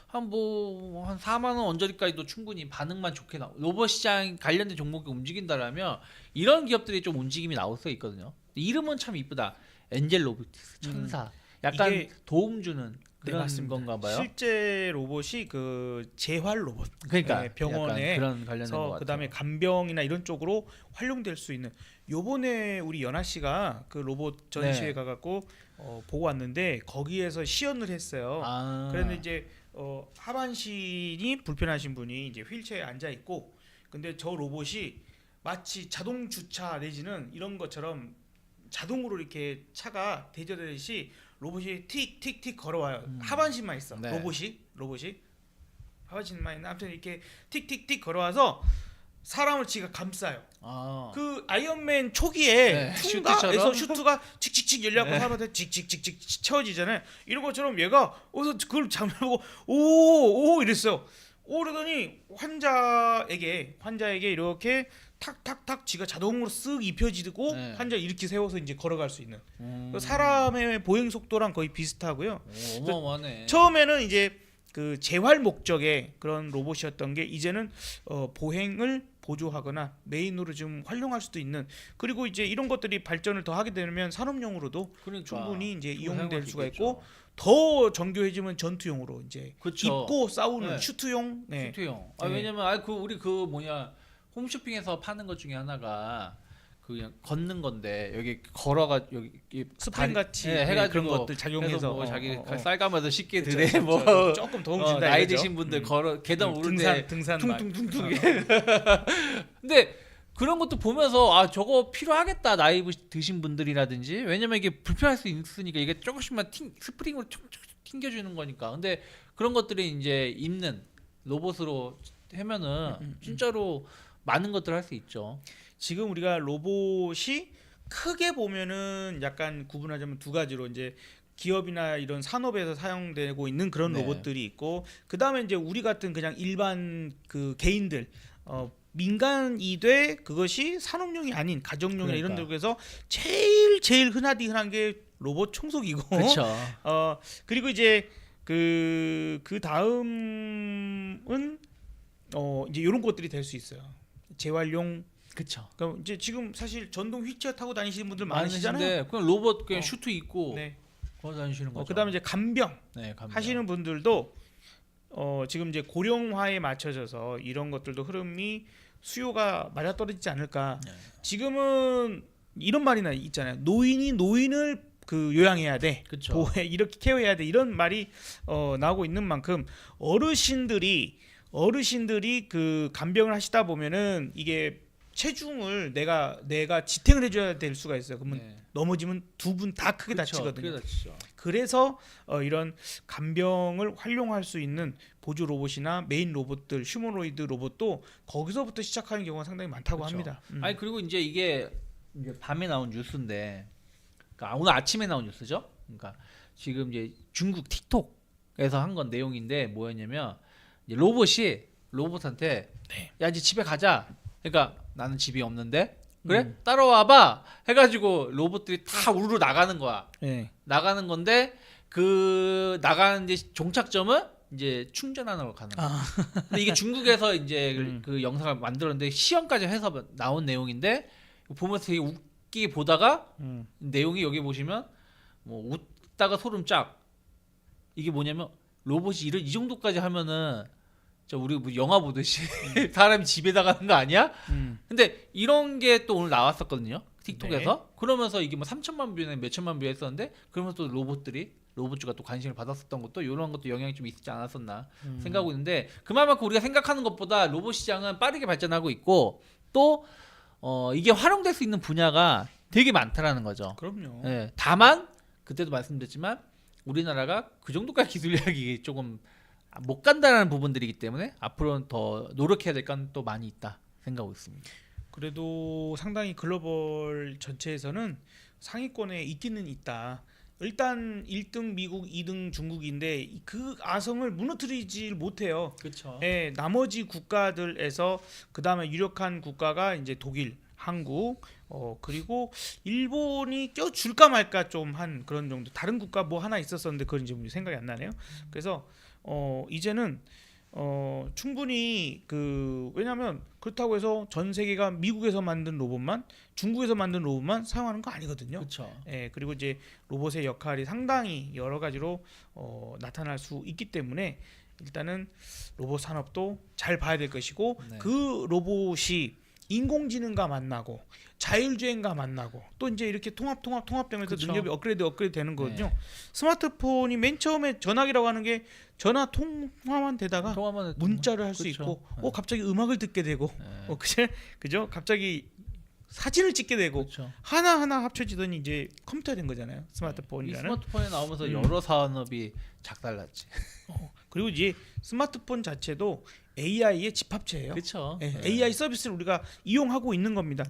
한 4만 원 언저리까지도 충분히 반응만 좋게 나오. 로봇 시장 관련된 종목이 움직인다라면 이런 기업들이 좀 움직임이 나올 수 있거든요. 이름은 참 이쁘다. 엔젤 로보틱스 천사. 약간 이게- 도움 주는 그런 맞습니다. 건가 봐요. 실제 로봇이 그 재활 로봇, 그러니까 네, 병원에 약간 그런 관련된 것 같아요. 그다음에 간병이나 이런 쪽으로 활용될 수 있는. 요번에 우리 연아 씨가 그 로봇 전시회 네. 가갖고 보고 왔는데 거기에서 시연을 했어요. 아. 그런데 이제 하반신이 불편하신 분이 이제 휠체어에 앉아 있고, 근데 저 로봇이 마치 자동 주차 내지는 이런 것처럼 자동으로 이렇게 차가 대절되듯이 로봇이 틱틱틱 걸어와요. 하반신만 있어. 네. 로봇이 하반신만 있는. 아무튼 이렇게 틱틱틱 걸어와서 사람을 지가 감싸요. 아. 그 아이언맨 초기에 네, 퉁가에서 슈트처럼? 슈트가 칙칙칙 열려갖고 네. 사람한테 칙칙칙칙 채워지잖아요. 이런 것처럼 얘가 어서 그걸 장면보고 오 이랬어요. 그러더니 환자에게 이렇게 탁탁탁 지가 자동으로 쓱 입혀지고 네. 환자 이렇게 세워서 이제 걸어갈 수 있는. 음. 사람의 보행 속도랑 거의 비슷하고요. 오, 어마어마하네. 처음에는 이제 그 재활 목적의 그런 로봇이었던 게 이제는 보행을 보조하거나 메인으로 좀 활용할 수도 있는, 그리고 이제 이런 것들이 발전을 더 하게 되면 산업용으로도 그러니까. 충분히 이제 그거 이용될 사용할 수 수가 있겠죠. 있고, 더 정교해지면 전투용으로 이제 그쵸. 입고 싸우는 네. 슈트용. 네. 슈트용. 네. 왜냐면 우리 그 뭐냐 홈쇼핑에서 파는 것 중에 하나가 그냥 걷는 건데 여기 걸어가 여기 스프링 같이 해가지고 그런 것들 작용해서 해서 뭐 자기 어. 쌀가마도 쉽게 그쵸, 드네 그쵸, 뭐 그쵸. 조금 도움 준다 나이 이거죠. 드신 분들 걸어 계단 오를 때 등산 퉁퉁퉁퉁. 근데 그런 것도 보면서 저거 필요하겠다 나이 드신 분들이라든지, 왜냐면 이게 불편할 수 있으니까 이게 조금씩만 스프링으로 촉촉 튕겨주는 거니까. 근데 그런 것들이 이제 입는 로봇으로 하면은 진짜로 많은 것들 할 수 있죠. 지금 우리가 로봇이 크게 보면은 약간 구분하자면 두 가지로 이제 기업이나 이런 산업에서 사용되고 있는 그런 네. 로봇들이 있고, 그 다음에 이제 우리 같은 그냥 일반 그 개인들 민간이 돼 그것이 산업용이 아닌 가정용이나 이런 그러니까. 데에서 제일 흔한 게 로봇 청소기고. 그렇죠. 그리고 이제 그 다음은 이제 이런 것들이 될 수 있어요. 재활용. 그렇죠. 그러니까 이제 지금 사실 전동 휠체어 타고 다니시는 분들 많으시잖아요. 많으신데 그냥 로봇 그냥 어. 슈트 입고 네. 걸어 다니시는 거죠. 그다음에 이제 간병 네, 감사합니다. 하시는 분들도 지금 이제 고령화에 맞춰져서 이런 것들도 흐름이 수요가 맞아떨어지지 않을까. 네. 지금은 이런 말이나 있잖아요. 노인을 그 요양해야 돼. 그쵸. 이렇게 케어해야 돼. 이런 말이 나오고 있는 만큼 어르신들이 그 간병을 하시다 보면은 이게 체중을 내가 지탱을 해줘야 될 수가 있어요. 그러면 네. 넘어지면 두 분 다 크게 다치거든요. 크게 다치죠. 그래서 이런 간병을 활용할 수 있는 보조 로봇이나 메인 로봇들, 휴머노이드 로봇도 거기서부터 시작하는 경우가 상당히 많다고 그쵸. 합니다. 아니 그리고 이제 이게 이제 밤에 나온 뉴스인데, 그러니까 오늘 아침에 나온 뉴스죠. 그러니까 지금 이제 중국 틱톡에서 한 건 내용인데 뭐였냐면 이제 로봇한테 네. 야 이제 집에 가자. 그러니까 나는 집이 없는데 그래? 따라와봐 해가지고 로봇들이 다 우르르 나가는 거야. 예. 나가는 건데 그 나가는 이제 종착점은 이제 충전하러 가는 거야. 아, 근데 이게 중국에서 이제 음. 그 영상을 만들었는데 시연까지 해서 나온 내용인데 보면서 되게 웃기게 보다가 내용이 여기 보시면 뭐 웃다가 소름 쫙. 이게 뭐냐면 로봇이 이 정도까지 하면은 우리 뭐 영화 보듯이 사람이 집에다 가는 거 아니야? 근데 이런 게 또 오늘 나왔었거든요. 틱톡에서. 그러면서 이게 뭐 3천만 뷰나 몇천만 뷰 했었는데 그러면서 또 로봇주가 또 관심을 받았었던 것도 이런 것도 영향이 좀 있지 않았었나 생각하고 있는데 그만큼 우리가 생각하는 것보다 로봇 시장은 빠르게 발전하고 있고 또 이게 활용될 수 있는 분야가 되게 많다라는 거죠. 그럼요. 예, 다만 그때도 말씀드렸지만 우리나라가 그 정도까지 기술력이 조금 못 간다는 부분들이기 때문에 앞으로는 더 노력해야 될 건 또 많이 있다 생각하고 있습니다. 그래도 상당히 글로벌 전체에서는 상위권에 있기는 있다. 일단 1등 미국, 2등 중국인데 그 아성을 무너뜨리질 못해요. 그렇죠. 예, 나머지 국가들에서 그 다음에 유력한 국가가 이제 독일, 한국, 그리고 일본이 껴줄까 말까 좀 한 그런 정도. 다른 국가 뭐 하나 있었었는데 그건 이제 생각이 안 나네요. 그래서 이제는 충분히 왜냐하면 그렇다고 해서 전 세계가 미국에서 만든 로봇만, 중국에서 만든 로봇만 사용하는 거 아니거든요. 그렇죠. 예, 그리고 이제 로봇의 역할이 상당히 여러 가지로 나타날 수 있기 때문에 일단은 로봇 산업도 잘 봐야 될 것이고 네. 그 로봇이 인공지능과 만나고 자율주행과 만나고 또 이제 이렇게 통합되면서 그쵸. 능력이 업그레이드 되는 거거든요. 네. 스마트폰이 맨 처음에 전화기라고 하는 게 전화 통화만 되다가 통화만 문자를 할 수 그쵸. 있고 네. 갑자기 음악을 듣게 되고 네. 그죠? 갑자기 사진을 찍게 되고 그렇죠. 하나하나 합쳐지더니 이제 컴퓨터가 된 거잖아요. 이 스마트폰이라는. 스마트폰에 나오면서 음. 여러 산업이 작달났지. 그리고 이제 스마트폰 자체도 AI의 집합체예요. 그렇죠. 예, AI 서비스를 우리가 이용하고 있는 겁니다.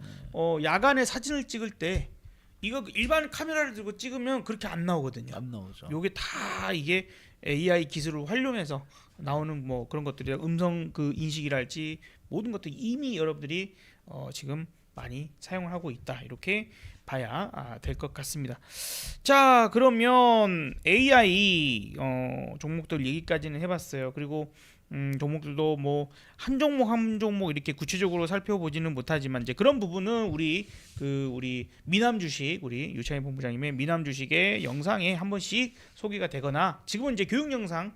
야간에 사진을 찍을 때 이거 일반 카메라를 들고 찍으면 그렇게 안 나오거든요. 안 나오죠. 요게 다 이게 AI 기술을 활용해서 나오는 뭐 그런 것들이 음성 인식이랄지 모든 것들 이미 여러분들이 지금 많이 사용을 하고 있다. 이렇게 봐야 될 것 같습니다. 자, 그러면 AI 종목들 얘기까지는 해봤어요. 그리고 종목들도 뭐 한 종목 한 종목 이렇게 구체적으로 살펴보지는 못하지만 이제 그런 부분은 우리 미남 주식 우리 유창희 본부장님의 미남 주식의 영상에 한 번씩 소개가 되거나 지금은 이제 교육 영상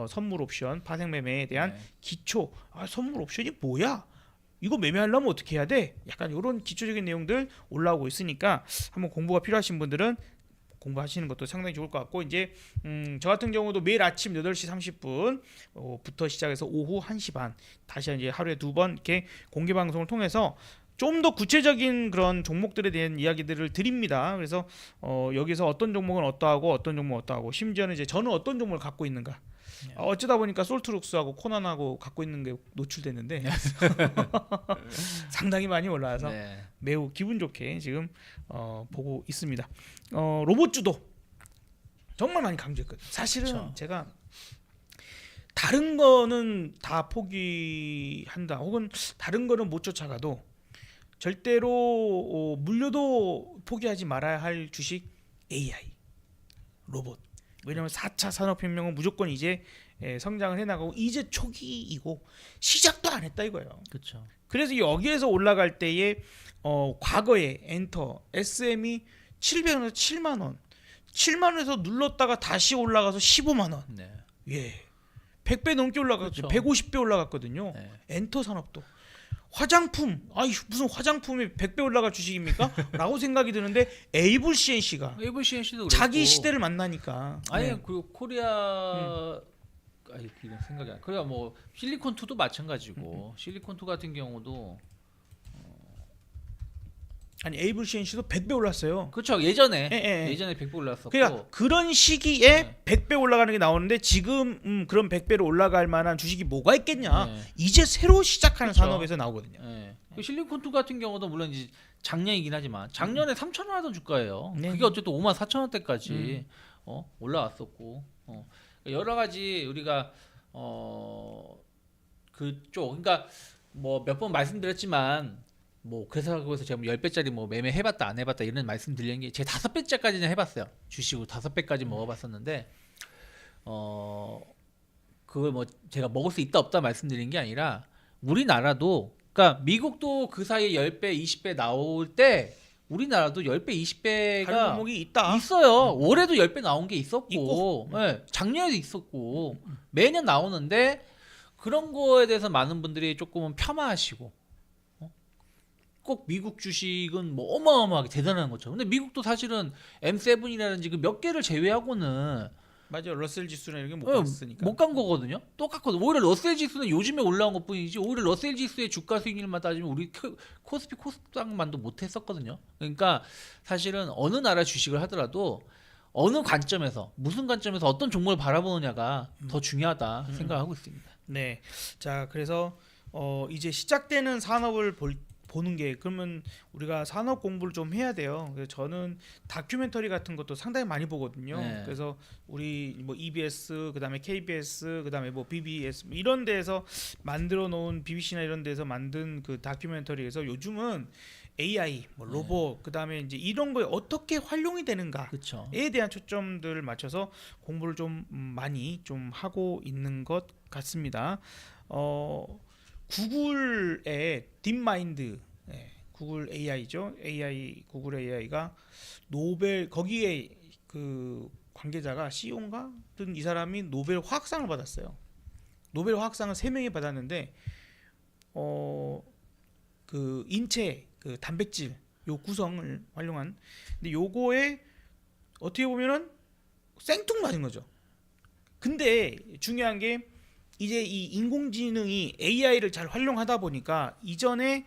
선물 옵션 파생 매매에 대한 네. 기초 선물 옵션이 뭐야? 이거 매매하려면 어떻게 해야 돼? 약간 이런 기초적인 내용들 올라오고 있으니까 한번 공부가 필요하신 분들은 공부하시는 것도 상당히 좋을 것 같고 이제 저 같은 경우도 매일 아침 8시 30분부터 시작해서 오후 1시 반 다시 이제 하루에 2번 이렇게 공개 방송을 통해서 좀 더 구체적인 그런 종목들에 대한 이야기들을 드립니다. 그래서 여기서 어떤 종목은 어떠하고 어떤 종목은 어떠하고 심지어는 이제 저는 어떤 종목을 갖고 있는가 어쩌다 보니까 솔트룩스하고 코난하고 갖고 있는 게 노출됐는데 상당히 많이 올라와서 네. 매우 기분 좋게 지금 보고 있습니다. 로봇주도 정말 많이 강조했거든요. 사실은 그쵸. 제가 다른 거는 다 포기한다 혹은 다른 거는 못 쫓아가도 절대로 물려도 포기하지 말아야 할 주식 AI 로봇. 왜냐하면 4차 산업혁명은 무조건 이제 성장을 해나가고 이제 초기이고 시작도 안 했다 이거예요. 그렇죠. 그래서 여기에서 올라갈 때에 과거에 엔터 SM이 700원에서 7만 원, 7만 원에서 눌렀다가 다시 올라가서 15만 원. 네. 예, 100배 넘게 올라갔죠. 그렇죠. 150배 올라갔거든요. 네. 엔터 산업도 화장품, 무슨 화장품이 100배 올라갈 주식입니까? 라고 생각이 드는데 에이블 CNC가 AVCNC도 자기 시대를 만나니까 아니 네. 그리고 코리아 아니 이런 생각이 안. 그래야 뭐 실리콘2도 마찬가지고 실리콘2 같은 경우도 아니 에이블 CNC도 100배 올랐어요. 그렇죠. 예전에 예. 예전에 100배 올랐었고 그러니까 그런 시기에 네. 100배 올라가는 게 나오는데 지금 그런 100배로 올라갈 만한 주식이 뭐가 있겠냐? 네. 이제 새로 시작하는 그쵸. 산업에서 나오거든요. 예. 그 실리콘2 같은 경우도 물론 이제 작년이긴 하지만 작년에 3,000원 하던 주가예요. 네. 그게 어쨌든 54,000원대까지 올라왔었고 여러 가지 우리가 그쪽 그러니까 뭐 몇 번 말씀드렸지만 뭐 그래서 제가 10배짜리 뭐 매매 해봤다 안 해봤다 이런 말씀 드리는 게 제가 5배짜리까지는 해봤어요. 주식으로 5배까지 먹어봤었는데 그걸 뭐 제가 먹을 수 있다 없다 말씀드린 게 아니라 우리나라도 그러니까 미국도 그 사이에 10배 20배 나올 때 우리나라도 10배 다른 20배가 종목이 있다. 있어요. 올해도 10배 나온 게 있었고 있고. 예, 작년에도 있었고 매년 나오는데 그런 거에 대해서 많은 분들이 조금은 폄하하시고 꼭 미국 주식은 뭐 어마어마하게 대단한 것처럼. 근데 미국도 사실은 M7이라든지 그 몇 개를 제외하고는 맞아요. 러셀 지수나 이런 게 못 못 갔으니까. 간 거거든요. 똑같거든. 오히려 러셀 지수는 요즘에 올라온 것뿐이지 오히려 러셀 지수의 주가 수익률만 따지면 우리 코스피 코스닥만도 못했었거든요. 그러니까 사실은 어느 나라 주식을 하더라도 어느 관점에서 무슨 관점에서 어떤 종목을 바라보느냐가 더 중요하다 생각하고 있습니다. 네. 자, 그래서 이제 시작되는 산업을 보는 게 그러면 우리가 산업 공부를 좀 해야 돼요. 그래서 저는 다큐멘터리 같은 것도 상당히 많이 보거든요. 네. 그래서 우리 뭐 EBS, 그다음에 KBS, 그다음에 뭐 BBS 뭐 이런 데에서 만들어 놓은 BBC나 이런 데서 만든 그 다큐멘터리에서 요즘은 AI, 뭐 로봇, 그다음에 이제 이런 거에 어떻게 활용이 되는가에 그렇죠. 대한 초점들을 맞춰서 공부를 좀 많이 좀 하고 있는 것 같습니다. 구글의 딥마인드, 구글 AI죠. AI 구글 AI가 노벨 거기에 그 관계자가 CEO인가? 든 이 사람이 노벨 화학상을 받았어요. 노벨 화학상을 3명이 받았는데 그 인체 그 단백질 요 구성을 활용한 근데 요거에 어떻게 보면은 생뚱맞은 거죠. 근데 중요한 게 이제 이 인공지능이 AI를 잘 활용하다 보니까 이전에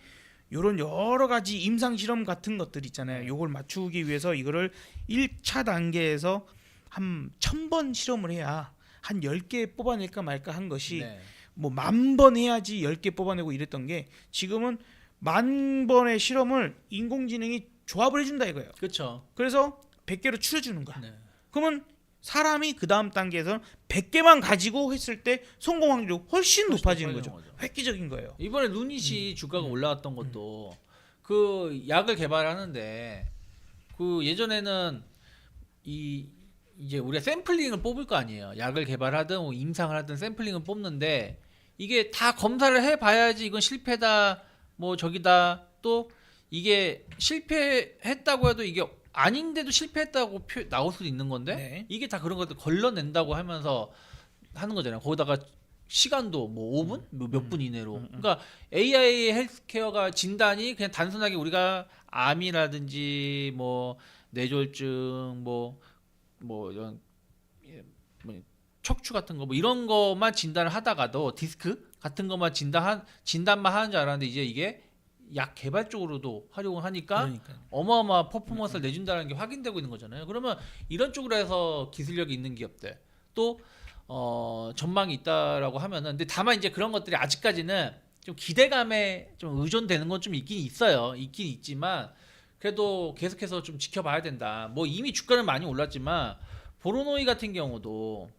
요런 여러 가지 임상 실험 같은 것들 있잖아요. 요걸 맞추기 위해서 이거를 1차 단계에서 한 1000번 실험을 해야 한 10개 뽑아낼까 말까 한 것이 네. 뭐 10,000번 해야지 10개 뽑아내고 이랬던 게 지금은 10,000번의 실험을 인공지능이 조합을 해준다 이거예요. 그렇죠. 그래서 100개로 추려주는 거야. 네. 그러면 사람이 그 다음 단계에서는 100개만 가지고 했을 때 성공 확률이 훨씬 높아지는 거죠. 획기적인 거예요. 이번에 루닛이 주가가 올라왔던 것도 그 약을 개발하는데 그 예전에는 이제 우리가 샘플링을 뽑을 거 아니에요. 약을 개발하든 뭐 임상을 하든 샘플링을 뽑는데 이게 다 검사를 해봐야지 이건 실패다 뭐 저기다 또 이게 실패했다고 해도 이게 아닌데도 실패했다고 나올 수도 있는 건데 네. 이게 다 그런 것들 걸러낸다고 하면서 하는 거잖아요. 거기다가 시간도 뭐 5분? 몇 분 이내로. 그러니까 AI 헬스케어가 진단이 그냥 단순하게 우리가 암이라든지 뭐 뇌졸중 뭐 이런 뭐 척추 같은 거 뭐 이런 것만 진단을 하다가도 디스크 같은 것만 진단만 하는 줄 알았는데 이제 이게 약 개발 쪽으로도 활용을 하니까 그러니까요. 어마어마한 퍼포먼스를 내준다는 게 확인되고 있는 거잖아요. 그러면 이런 쪽으로 해서 기술력이 있는 기업들 또 전망이 있다라고 하면은 근데 다만 이제 그런 것들이 아직까지는 좀 기대감에 좀 의존되는 건 좀 있긴 있어요. 있긴 있지만 그래도 계속해서 좀 지켜봐야 된다. 뭐 이미 주가는 많이 올랐지만 보로노이 같은 경우도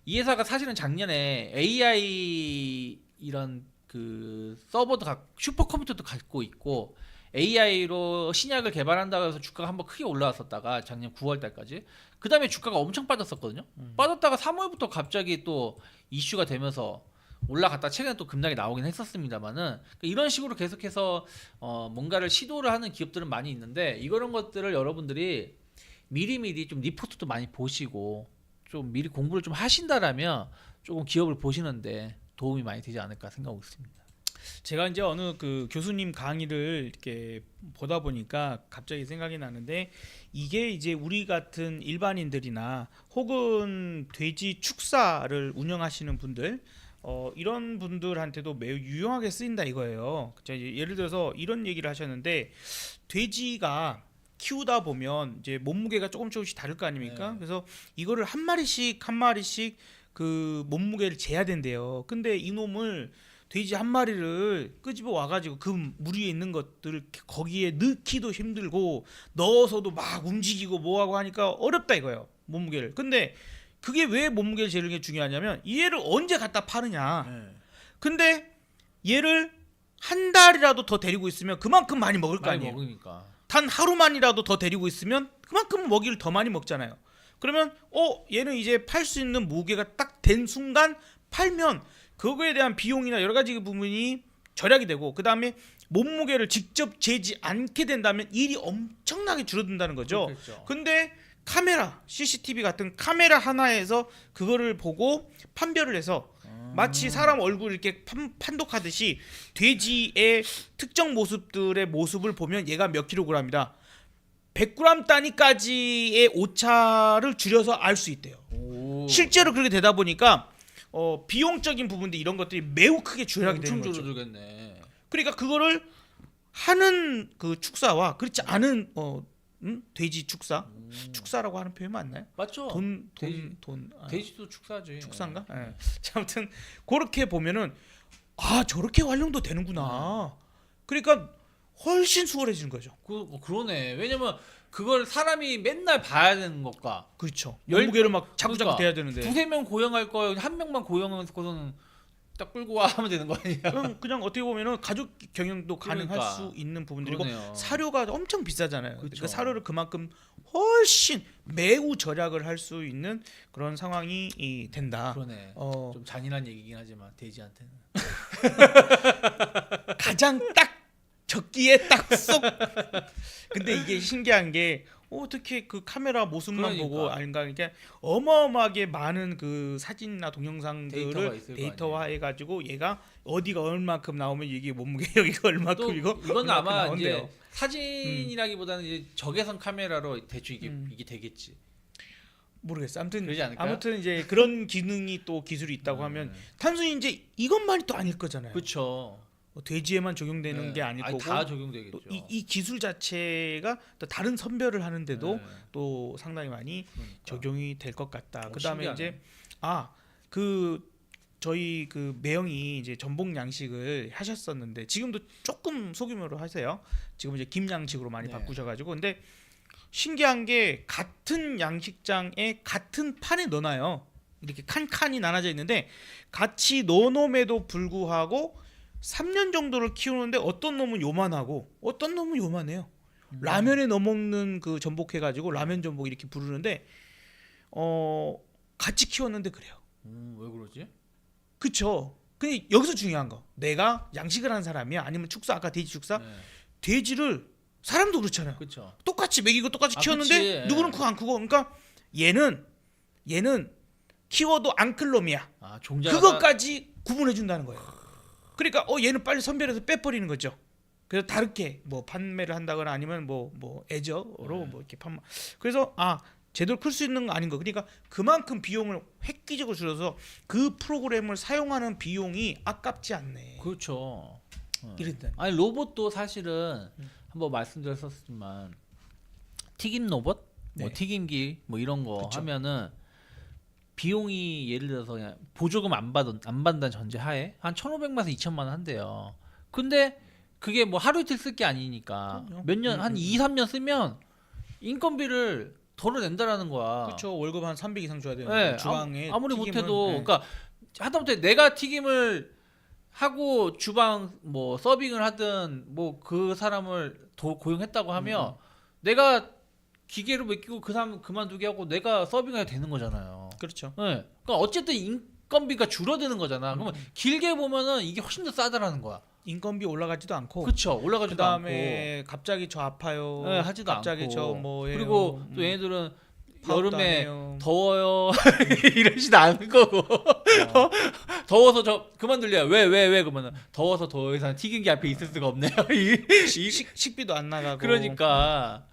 이 회사가 사실은 작년에 AI 이런 그 서버도 슈퍼컴퓨터도 갖고 있고 AI로 신약을 개발한다고 해서 주가가 한번 크게 올라왔었다가 작년 9월 달까지 그 다음에 주가가 엄청 빠졌었거든요. 빠졌다가 3월부터 갑자기 또 이슈가 되면서 올라갔다 최근에 또 급락이 나오긴 했었습니다만은 그러니까 이런 식으로 계속해서 뭔가를 시도를 하는 기업들은 많이 있는데 이런 것들을 여러분들이 미리미리 좀 리포트도 많이 보시고 좀 미리 공부를 좀 하신다라면 조금 기업을 보시는데 도움이 많이 되지 않을까 생각하고 있습니다. 제가 이제 어느 그 교수님 강의를 이렇게 보다 보니까 갑자기 생각이 나는데 이게 이제 우리 같은 일반인들이나 혹은 돼지 축사를 운영하시는 분들 이런 분들한테도 매우 유용하게 쓰인다 이거예요. 예를 들어서 이런 얘기를 하셨는데 돼지가 키우다 보면 이제 몸무게가 조금씩 다를 거 아닙니까? 네. 그래서 이거를 한 마리씩 그 몸무게를 재야 된대요. 근데 이놈을 돼지 한 마리를 끄집어 와가지고 그 물 위에 있는 것들을 거기에 넣기도 힘들고 넣어서도 막 움직이고 뭐하고 하니까 어렵다 이거예요. 몸무게를. 근데 그게 왜 몸무게를 재는 게 중요하냐면 얘를 언제 갖다 파느냐. 근데 얘를 한 달이라도 더 데리고 있으면 그만큼 많이 먹을 거 많이 아니에요. 먹으니까. 단 하루만이라도 더 데리고 있으면 그만큼 먹이를 더 많이 먹잖아요. 그러면 얘는 이제 팔 수 있는 무게가 딱 된 순간 팔면 그거에 대한 비용이나 여러 가지 부분이 절약이 되고, 그 다음에 몸무게를 직접 재지 않게 된다면 일이 엄청나게 줄어든다는 거죠. 그렇겠죠. 근데 카메라, CCTV 같은 카메라 하나에서 그거를 보고 판별을 해서 마치 사람 얼굴 이렇게 판독하듯이 돼지의 특정 모습들의 모습을 보면 얘가 몇 킬로그램이다, 100g 단위까지의 오차를 줄여서 알 수 있대요. 오. 실제로 그렇게 되다 보니까 비용적인 부분들 이런 것들이 매우 크게 절약이 되는 엄청 거죠. 줄어들겠네. 그러니까 그거를 하는 그 축사와 그렇지 않은 돼지 축사라고 하는 표현 맞나요? 맞죠. 돼지도 축사지. 축사인가? 예. 아무튼 그렇게 보면은 저렇게 활용도 되는구나. 그러니까 훨씬 수월해지는 거죠. 그러네. 왜냐면 그걸 사람이 맨날 봐야 되는 것과 그렇죠. 열- 몸무게를 막 자꾸 그러니까 돼야 되는데. 두세 명 고용할 거 한 명만 고용해서는 딱 끌고 와 하면 되는 거 아니야? 그냥 어떻게 보면은 가족 경영도 가능할 그러니까. 수 있는 부분들이고, 그러네요. 사료가 엄청 비싸잖아요. 그쵸. 그 사료를 그만큼 훨씬 매우 절약을 할 수 있는 그런 상황이 된다. 그러네. 좀 잔인한 얘기긴 하지만 돼지한테는. 가장 딱 적기에 딱 쏙. 근데 이게 신기한 게 어떻게 그 카메라 모습만 그러니까. 보고 아닌가, 그러니까 어마어마하게 많은 그 사진이나 데이터가 동영상들을 있을 거 데이터화해 가지고 얘가 어디가 얼마큼 나오면 이게 몸무게 여기가 또 얼마큼이고 이건 아마 이제 나온대요. 사진이라기보다는 이제 적외선 카메라로 대충 이게 되겠지. 모르겠어. 아무튼 그러지 않을까요? 이제 그런 기능이 또 기술이 있다고 하면 단순히 이제 이것만이 또 아닐 거잖아요. 그렇죠. 돼지에만 적용되는 네. 게 아닐 거고, 다 적용되겠죠. 또 이 기술 자체가 또 다른 선별을 하는데도 네. 또 상당히 많이 그러니까. 적용이 될 것 같다. 그다음에 신기하네. 이제 저희 그 매형이 이제 전복 양식을 하셨었는데 지금도 조금 소규모로 하세요. 지금 이제 김 양식으로 많이 네. 바꾸셔가지고, 근데 신기한 게 같은 양식장에 같은 판에 넣어놔요. 이렇게 칸칸이 나눠져 있는데 같이 넣어놓음에도 불구하고 3년 정도를 키우는데 어떤 놈은 요만하고 어떤 놈은 요만해요. 라면에 넣어 먹는 그 전복 해가지고 라면 전복 이렇게 부르는데 같이 키웠는데 그래요. 왜 그러지? 그쵸? 근데 여기서 중요한 거, 내가 양식을 한 사람이야 아니면 축사, 아까 돼지 축사, 네. 돼지를 사람도 그렇잖아요. 그렇죠. 똑같이 먹이고 똑같이 키웠는데 그치. 누구는 크고 안 크고, 그러니까 얘는 키워도 안 클 놈이야. 종자가 그것까지 구분해 준다는 거예요. 그러니까 얘는 빨리 선별해서 빼버리는 거죠. 그래서 다르게 뭐 판매를 한다거나 아니면 뭐 애저로 뭐 이렇게 판매. 그래서 제대로 클 수 있는 거 아닌 거. 그러니까 그만큼 비용을 획기적으로 줄여서 그 프로그램을 사용하는 비용이 아깝지 않네. 그렇죠. 이랬다. 아니 로봇도 사실은 한번 말씀드렸었지만 튀김 로봇, 뭐 네. 튀김기 뭐 이런 거 그쵸. 하면은 비용이 예를 들어서 그냥 보조금 안 받는다는 전제하에 한 1,500만에서 2천만 원 한대요. 근데 그게 뭐 하루 이틀 쓸 게 아니니까 그럼요. 몇 년 한 2, 3년 쓰면 인건비를 덜어낸다라는 거야. 그렇죠. 월급 한 300 이상 줘야 되는데 네, 주방에 아무리 튀김은, 못해도 네. 그러니까 하다못해 내가 튀김을 하고 주방 뭐 서빙을 하든 뭐 그 사람을 고용했다고 하면 내가 기계를 맡기고 그 사람 그만두게 하고 내가 서빙해야 되는 거잖아요. 그렇죠. 네. 그러니까 어쨌든 인건비가 줄어드는 거잖아. 그러면 길게 보면은 이게 훨씬 더 싸다라는 거야. 인건비 올라가지도 않고, 그렇죠. 올라가지도 그다음에 갑자기 저 아파요. 않고, 네, 하지도 갑자기 않고. 저 뭐 해요. 그리고 또 얘네들은 파업도 안 여름에 해요. 더워요 이러지도 않을 거고 더워서 저 그만둘래요. 왜 그러면 더워서 더 이상 튀김기 앞에 있을 수가 없네요. 식비도 안 나가고. 그러니까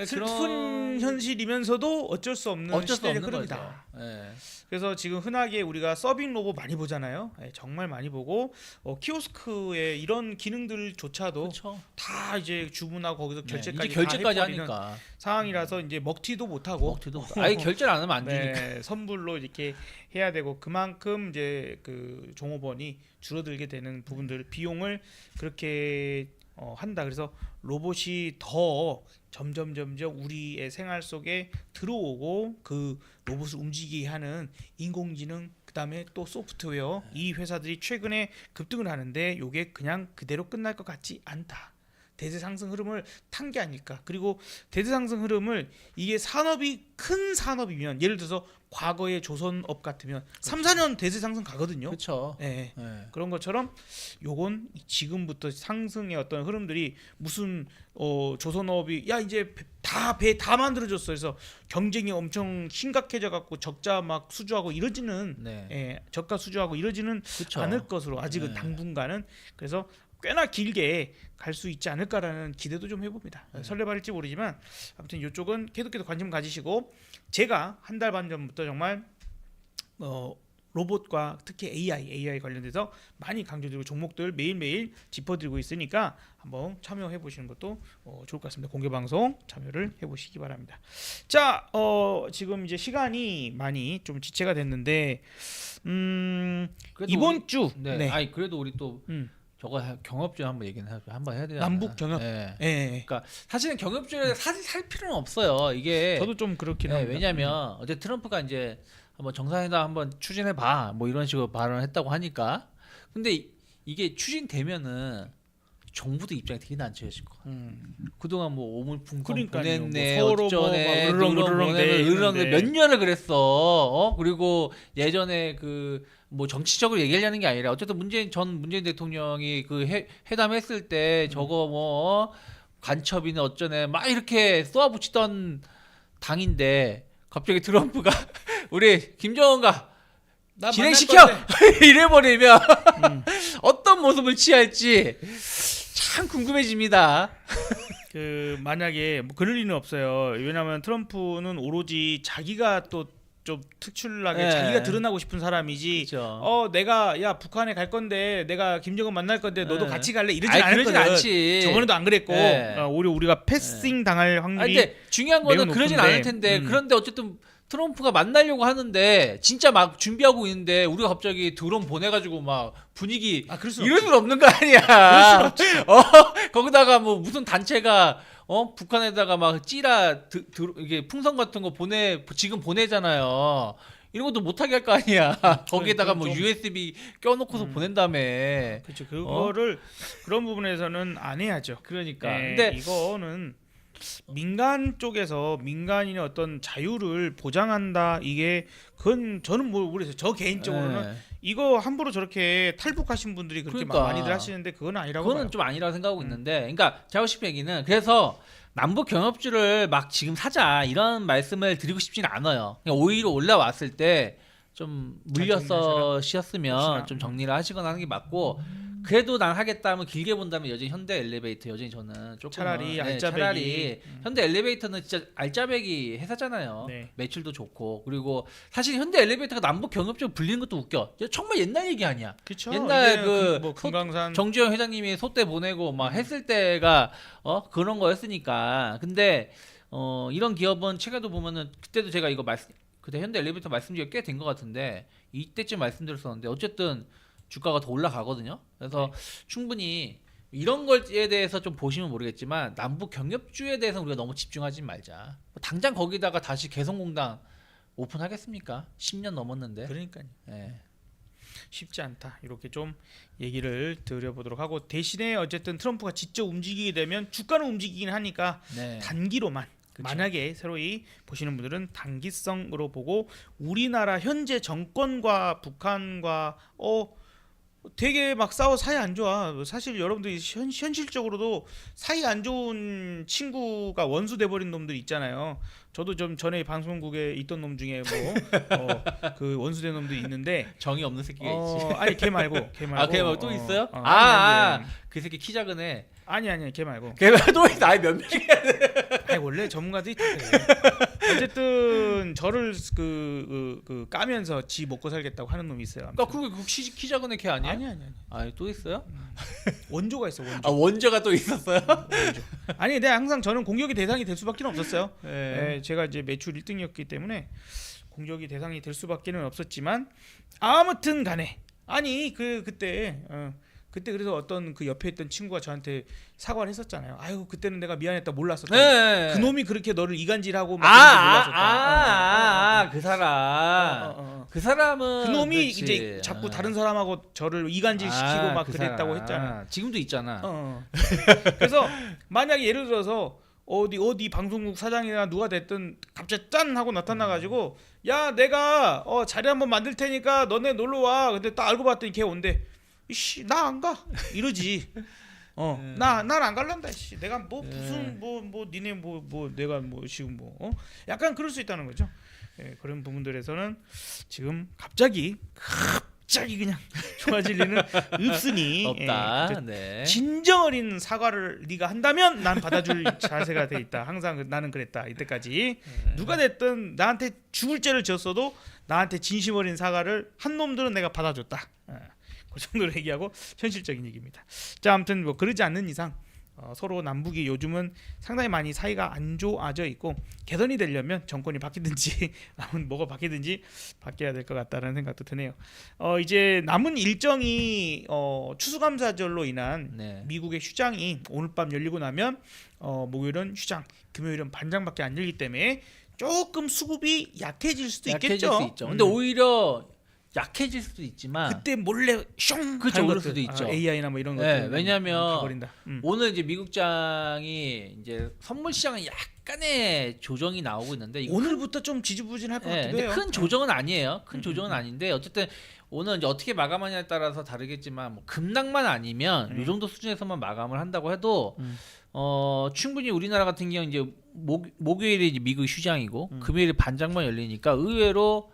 슬픈 현실이면서도 어쩔 수 없는 어쩔 수 시대의 없는 흐름이다. 거죠. 예. 그래서 지금 흔하게 우리가 서빙 로봇 많이 보잖아요. 정말 많이 보고 키오스크에 이런 기능들조차도 그렇죠. 다 이제 주문하고 거기서 결제까지 이제 결제까지 다 해버리는 하니까 상황이라서 이제 먹튀도 못하고 먹튀도 아예 결제를 안 하면 안 주니까. 네, 선불로 이렇게 해야 되고, 그만큼 이제 그 종업원이 줄어들게 되는 부분들 비용을 그렇게 한다. 그래서 로봇이 더 점점 우리의 생활 속에 들어오고 그 로봇을 움직이게 하는 인공지능 그다음에 또 소프트웨어 이 회사들이 최근에 급등을 하는데 요게 그냥 그대로 끝날 것 같지 않다. 대세 상승 흐름을 탄 게 아닐까. 그리고 대세 상승 흐름을 이게 산업이 큰 산업이면 예를 들어서 과거의 조선업 같으면 3, 4년 대세 상승 가거든요. 그렇죠. 예. 네. 그런 것처럼 요건 지금부터 상승의 어떤 흐름들이 무슨 조선업이 야 이제 배 다 만들어졌어. 그래서 경쟁이 엄청 심각해져 갖고 적자 막 수주하고 이러지는 네. 예, 저가 수주하고 이러지는 그쵸. 않을 것으로 아직은 네. 당분간은 그래서 꽤나 길게 갈 수 있지 않을까라는 기대도 좀 해봅니다. 설레발일지 모르지만 아무튼 이쪽은 계속해서 관심 가지시고 제가 한 달 반 전부터 정말 로봇과 특히 AI 관련돼서 많이 강조드리고 종목들 매일매일 짚어드리고 있으니까 한번 참여해 보시는 것도 좋을 것 같습니다. 공개 방송 참여를 해보시기 바랍니다. 자, 지금 이제 시간이 많이 좀 지체가 됐는데 그래도 이번 주 네. 네. 아니 그래도 우리 또 저거 경업주 한번 한번 해야 되잖아요. 남북 경협. 네. 예. 그러니까 사실은 경협주에 사실 살 필요는 없어요. 이게 저도 좀 그렇긴 네, 합니다. 왜냐하면 어제 트럼프가 이제 한번 정상회담 한번 추진해 봐 뭐 이런 식으로 발언했다고 하니까 근데 이게 추진되면은 정부도 입장이 되게 난처해질 거. 그동안 뭐 오물풍성 그러니까요. 보냈네 뭐 서로 어쩌네 뭐 으르렁 으르렁 네, 몇 년을 그랬어. 그리고 예전에 그 뭐 정치적으로 얘기하려는 게 아니라 어쨌든 문재인 대통령이 그 회담했을 때 저거 뭐 간첩이네 어쩌네 막 이렇게 쏘아붙이던 당인데 갑자기 트럼프가 우리 김정은가 나 진행시켜 만날 건데. 이래버리면 어떤 모습을 취할지 참 궁금해집니다. 그 만약에 뭐 그럴 리는 없어요. 왜냐하면 트럼프는 오로지 자기가 또 좀 특출나게 네. 자기가 드러나고 싶은 사람이지. 그렇죠. 내가 야 북한에 갈 건데 내가 김정은 만날 건데 너도 네. 같이 갈래 이러진 아니, 않을 그러진 거든. 않지. 저번에도 안 그랬고 네. 오히려 우리가 패싱 당할 확률이. 아니, 근데 중요한 거는 매우 그러진 높은데. 않을 텐데 그런데 어쨌든 트럼프가 만나려고 하는데 진짜 막 준비하고 있는데 우리가 갑자기 드론 보내가지고 막 분위기 그럴 수 이럴 수 없는 거 아니야. 거기다가 뭐 무슨 단체가 북한에다가 막 이게 풍선 같은 거 지금 보내잖아요. 이런 것도 못하게 할 거 아니야. 거기에다가 뭐 좀- USB 껴놓고서 보낸다며. 그렇죠. 그거를 그런 부분에서는 안 해야죠. 그러니까. 네, 근데 이거는 민간 쪽에서 민간인의 어떤 자유를 보장한다. 그건 저는 모르겠어요. 저 개인적으로는 네. 이거 함부로 저렇게 탈북하신 분들이 그렇게 그러니까. 많이들 하시는데 그건 아니라고 그거는 봐요. 좀 아니라고 생각하고 있는데, 그러니까 제가 싶은 얘기는 그래서 남북 경협주를 막 지금 사자 이런 말씀을 드리고 싶지는 않아요. 그냥 오히려 올라왔을 때 좀 물려서 쉬었으면 혹시나. 좀 정리를 하시거나 하는 게 맞고, 그래도 난 하겠다면 길게 본다면 여전히 현대 엘리베이터 여전히 저는 조금 차라리 알짜배기. 차라리 현대 엘리베이터는 진짜 알짜배기 회사잖아요. 네. 매출도 좋고, 그리고 사실 현대 엘리베이터가 남북 경협주로 불리는 것도 웃겨. 정말 옛날 얘기 아니야. 그렇죠. 옛날 뭐 금강산 정주영 회장님이 소떼 보내고 막 했을 때가 그런 거였으니까. 근데 이런 기업은 최근에도 보면은 그때도 제가 이거 그때 현대 엘리베이터 말씀드리기가 꽤 된 것 같은데 이때쯤 말씀드렸었는데 어쨌든 주가가 더 올라가거든요. 그래서 충분히 이런 거에 대해서 좀 보시면 모르겠지만 남북 경협주에 대해서 우리가 너무 집중하지 말자. 당장 거기다가 다시 개성공단 오픈하겠습니까? 10년 넘었는데. 그러니까요. 예. 쉽지 않다. 이렇게 좀 얘기를 드려보도록 하고 대신에 어쨌든 트럼프가 직접 움직이게 되면 주가는 움직이긴 하니까 네. 단기로만 그쵸. 만약에 새로이 보시는 분들은 단기성으로 보고 우리나라 현재 정권과 북한과 되게 막 싸워 사이 안 좋아. 사실 여러분들이 현실적으로도 사이 안 좋은 친구가 원수 돼버린 놈들 있잖아요. 저도 좀 전에 방송국에 있던 놈 중에 그 원수된 놈들이 있는데 정이 없는 새끼가 있지. 아니 걔 말고 걔 말고 또 있어요? 아니, 그 새끼 키 작은 애. 아니 걔 말고 걔또 나이 몇 명이야? 아니 원래 전문가들이 다 그래요. 어쨌든 저를 그 까면서 지 먹고 살겠다고 하는 놈이 있어요. 아무튼. 그게 키 작은 애 걔 아니야? 아니 아니 또 있어요? 원조가 있어 원조. 원조가 또 있었어요? 원조. 아니 근데 항상 저는 공격의 대상이 될 수밖에 없었어요. 네. 제가 이제 매출 1등이었기 때문에 공격이 대상이 될 수밖에는 없었지만 아무튼 간에 아니 그때 그때 그래서 어떤 그 옆에 있던 친구가 저한테 사과를 했었잖아요. 아유 그때는 내가 미안했다 몰랐었다. 네. 그 놈이 그렇게 너를 이간질하고 막 몰랐었다. 그 사람. 그 사람은 그 놈이 그렇지. 이제 자꾸 다른 사람하고 저를 이간질 시키고 막 그 그랬다고 사람. 했잖아. 지금도 있잖아. 그래서 만약에 예를 들어서 어디 방송국 사장이나 누가 됐든 갑자기 짠 하고 나타나가지고 야 내가 자리 한번 만들 테니까 너네 놀러 와. 근데 딱 알고 봤더니 걔 온대. 이씨 나 안 가. 이러지. 난 안 갈란다. 씨 내가 뭐 무슨 뭐 니네 뭐 내가 뭐 지금 뭐 약간 그럴 수 있다는 거죠. 예, 그런 부분들에서는 지금 갑자기 그냥 좋아질 일은 없으니 없다. 예, 네. 진정 어린 사과를 네가 한다면 난 받아줄 자세가 돼 있다. 항상 나는 그랬다. 이때까지 누가 됐든 나한테 죽을 죄를 지었어도 나한테 진심 어린 사과를 한 놈들은 내가 받아줬다. 그 정도로 얘기하고 현실적인 얘기입니다. 자, 아무튼 뭐 그러지 않는 이상 서로 남북이 요즘은 상당히 많이 사이가 안 좋아져 있고 개선이 되려면 정권이 바뀌든지 아무튼 뭐가 바뀌든지 바뀌어야 될 것 같다는 생각도 드네요. 이제 남은 일정이 추수감사절로 인한 네. 미국의 휴장이 오늘 밤 열리고 나면 목요일은 휴장, 금요일은 반장밖에 안 열리기 때문에 조금 수급이 약해질 수도 있겠죠. 수 있죠. 근데 오히려 약해질 수도 있지만 그때 몰래 숑 그쵸, 하는 오를 것들. 수도 있죠. AI나 뭐 이런 네, 것들 왜냐면 가버린다. 오늘 이제 미국장이 이제 선물 시장은 약간의 조정이 나오고 있는데 이거 오늘부터 좀 지지부진할 것 네, 같기도 근데 해요. 큰 조정은 아니에요. 큰 조정은 아닌데 어쨌든 오늘 이제 어떻게 마감하냐에 따라서 다르겠지만 뭐 급락만 아니면 이 정도 수준에서만 마감을 한다고 해도 충분히 우리나라 같은 경우 이제 목요일에 이제 미국 휴장이고 금요일에 반장만 열리니까 의외로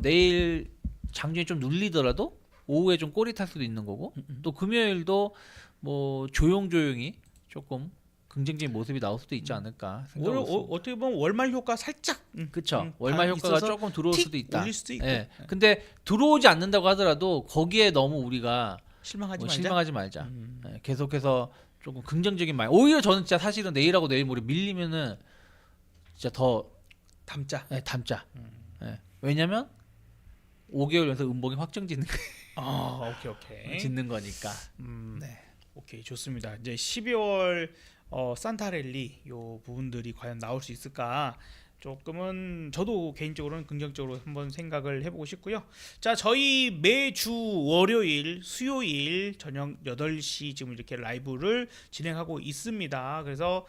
내일 장중에 좀 눌리더라도 오후에 좀 꼬리 탈 수도 있는 거고 또 금요일도 뭐 조용히 조금 긍정적인 모습이 나올 수도 있지 않을까 오늘 생각하고 어떻게 보면 월말 효과 살짝 그렇죠. 월말 효과가 있어서 조금 들어올 틱 수도 있다. 올릴 수도 있고. 예. 근데 들어오지 않는다고 하더라도 거기에 너무 우리가 실망하지 말자. 실망하지 말자. 예, 계속해서 조금 긍정적인 말. 오히려 저는 진짜 사실은 내일하고 내일 모레 밀리면은 진짜 더 담자. 담자. 예. 왜냐면 5개월 연속 음봉이 확정 짓는 오케이. 짓는 거니까. 네. 오케이 좋습니다. 이제 12월 산타랠리 요 부분들이 과연 나올 수 있을까? 조금은 저도 개인적으로는 긍정적으로 한번 생각을 해보고 싶고요. 자, 저희 매주 월요일, 수요일 저녁 8시 지금 이렇게 라이브를 진행하고 있습니다. 그래서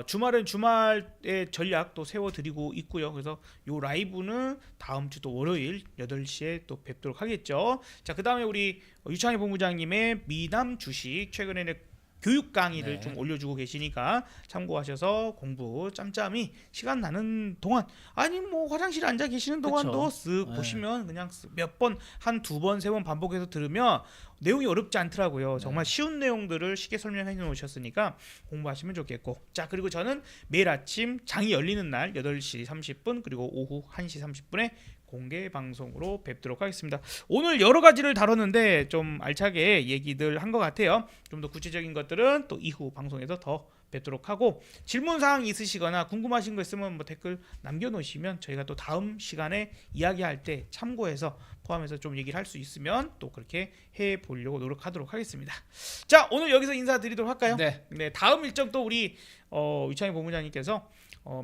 주말은 주말의 전략 또 세워드리고 있고요. 그래서 요 라이브는 다음 주 또 월요일 8시에 또 뵙도록 하겠죠. 자, 그 다음에 우리 유창희 본부장님의 미남 주식 최근에는 교육 강의를 네. 좀 올려주고 계시니까 참고하셔서 공부 짬짬이 시간 나는 동안 아니 뭐 화장실에 앉아 계시는 동안도 쓱 보시면 그냥 몇 번 한 두 번 세 번 반복해서 들으면 내용이 어렵지 않더라고요. 정말 쉬운 내용들을 쉽게 설명해 놓으셨으니까 공부하시면 좋겠고 자 그리고 저는 매일 아침 장이 열리는 날 8시 30분 그리고 오후 1시 30분에 공개 방송으로 뵙도록 하겠습니다. 오늘 여러 가지를 다뤘는데 좀 알차게 얘기들 한 것 같아요. 좀 더 구체적인 것들은 또 이후 방송에서 더 뵙도록 하고 질문 사항 있으시거나 궁금하신 거 있으면 뭐 댓글 남겨놓으시면 저희가 또 다음 시간에 이야기할 때 참고해서 포함해서 좀 얘기를 할 수 있으면 또 그렇게 해보려고 노력하도록 하겠습니다. 자 오늘 여기서 인사드리도록 할까요? 네 다음 일정 또 우리 유창희 본부장님께서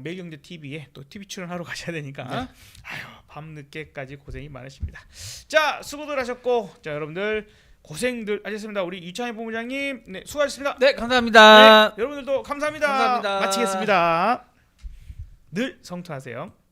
매일경제 TV에 또 TV 출연하러 가셔야 되니까 아유 밤늦게까지 고생이 많으십니다. 자 수고들 하셨고 자 여러분들 고생들 하셨습니다. 우리 유창희 본부장님 네 수고하셨습니다. 네, 감사합니다. 네, 여러분들도 감사합니다. 감사합니다. 마치겠습니다. 늘 성투하세요.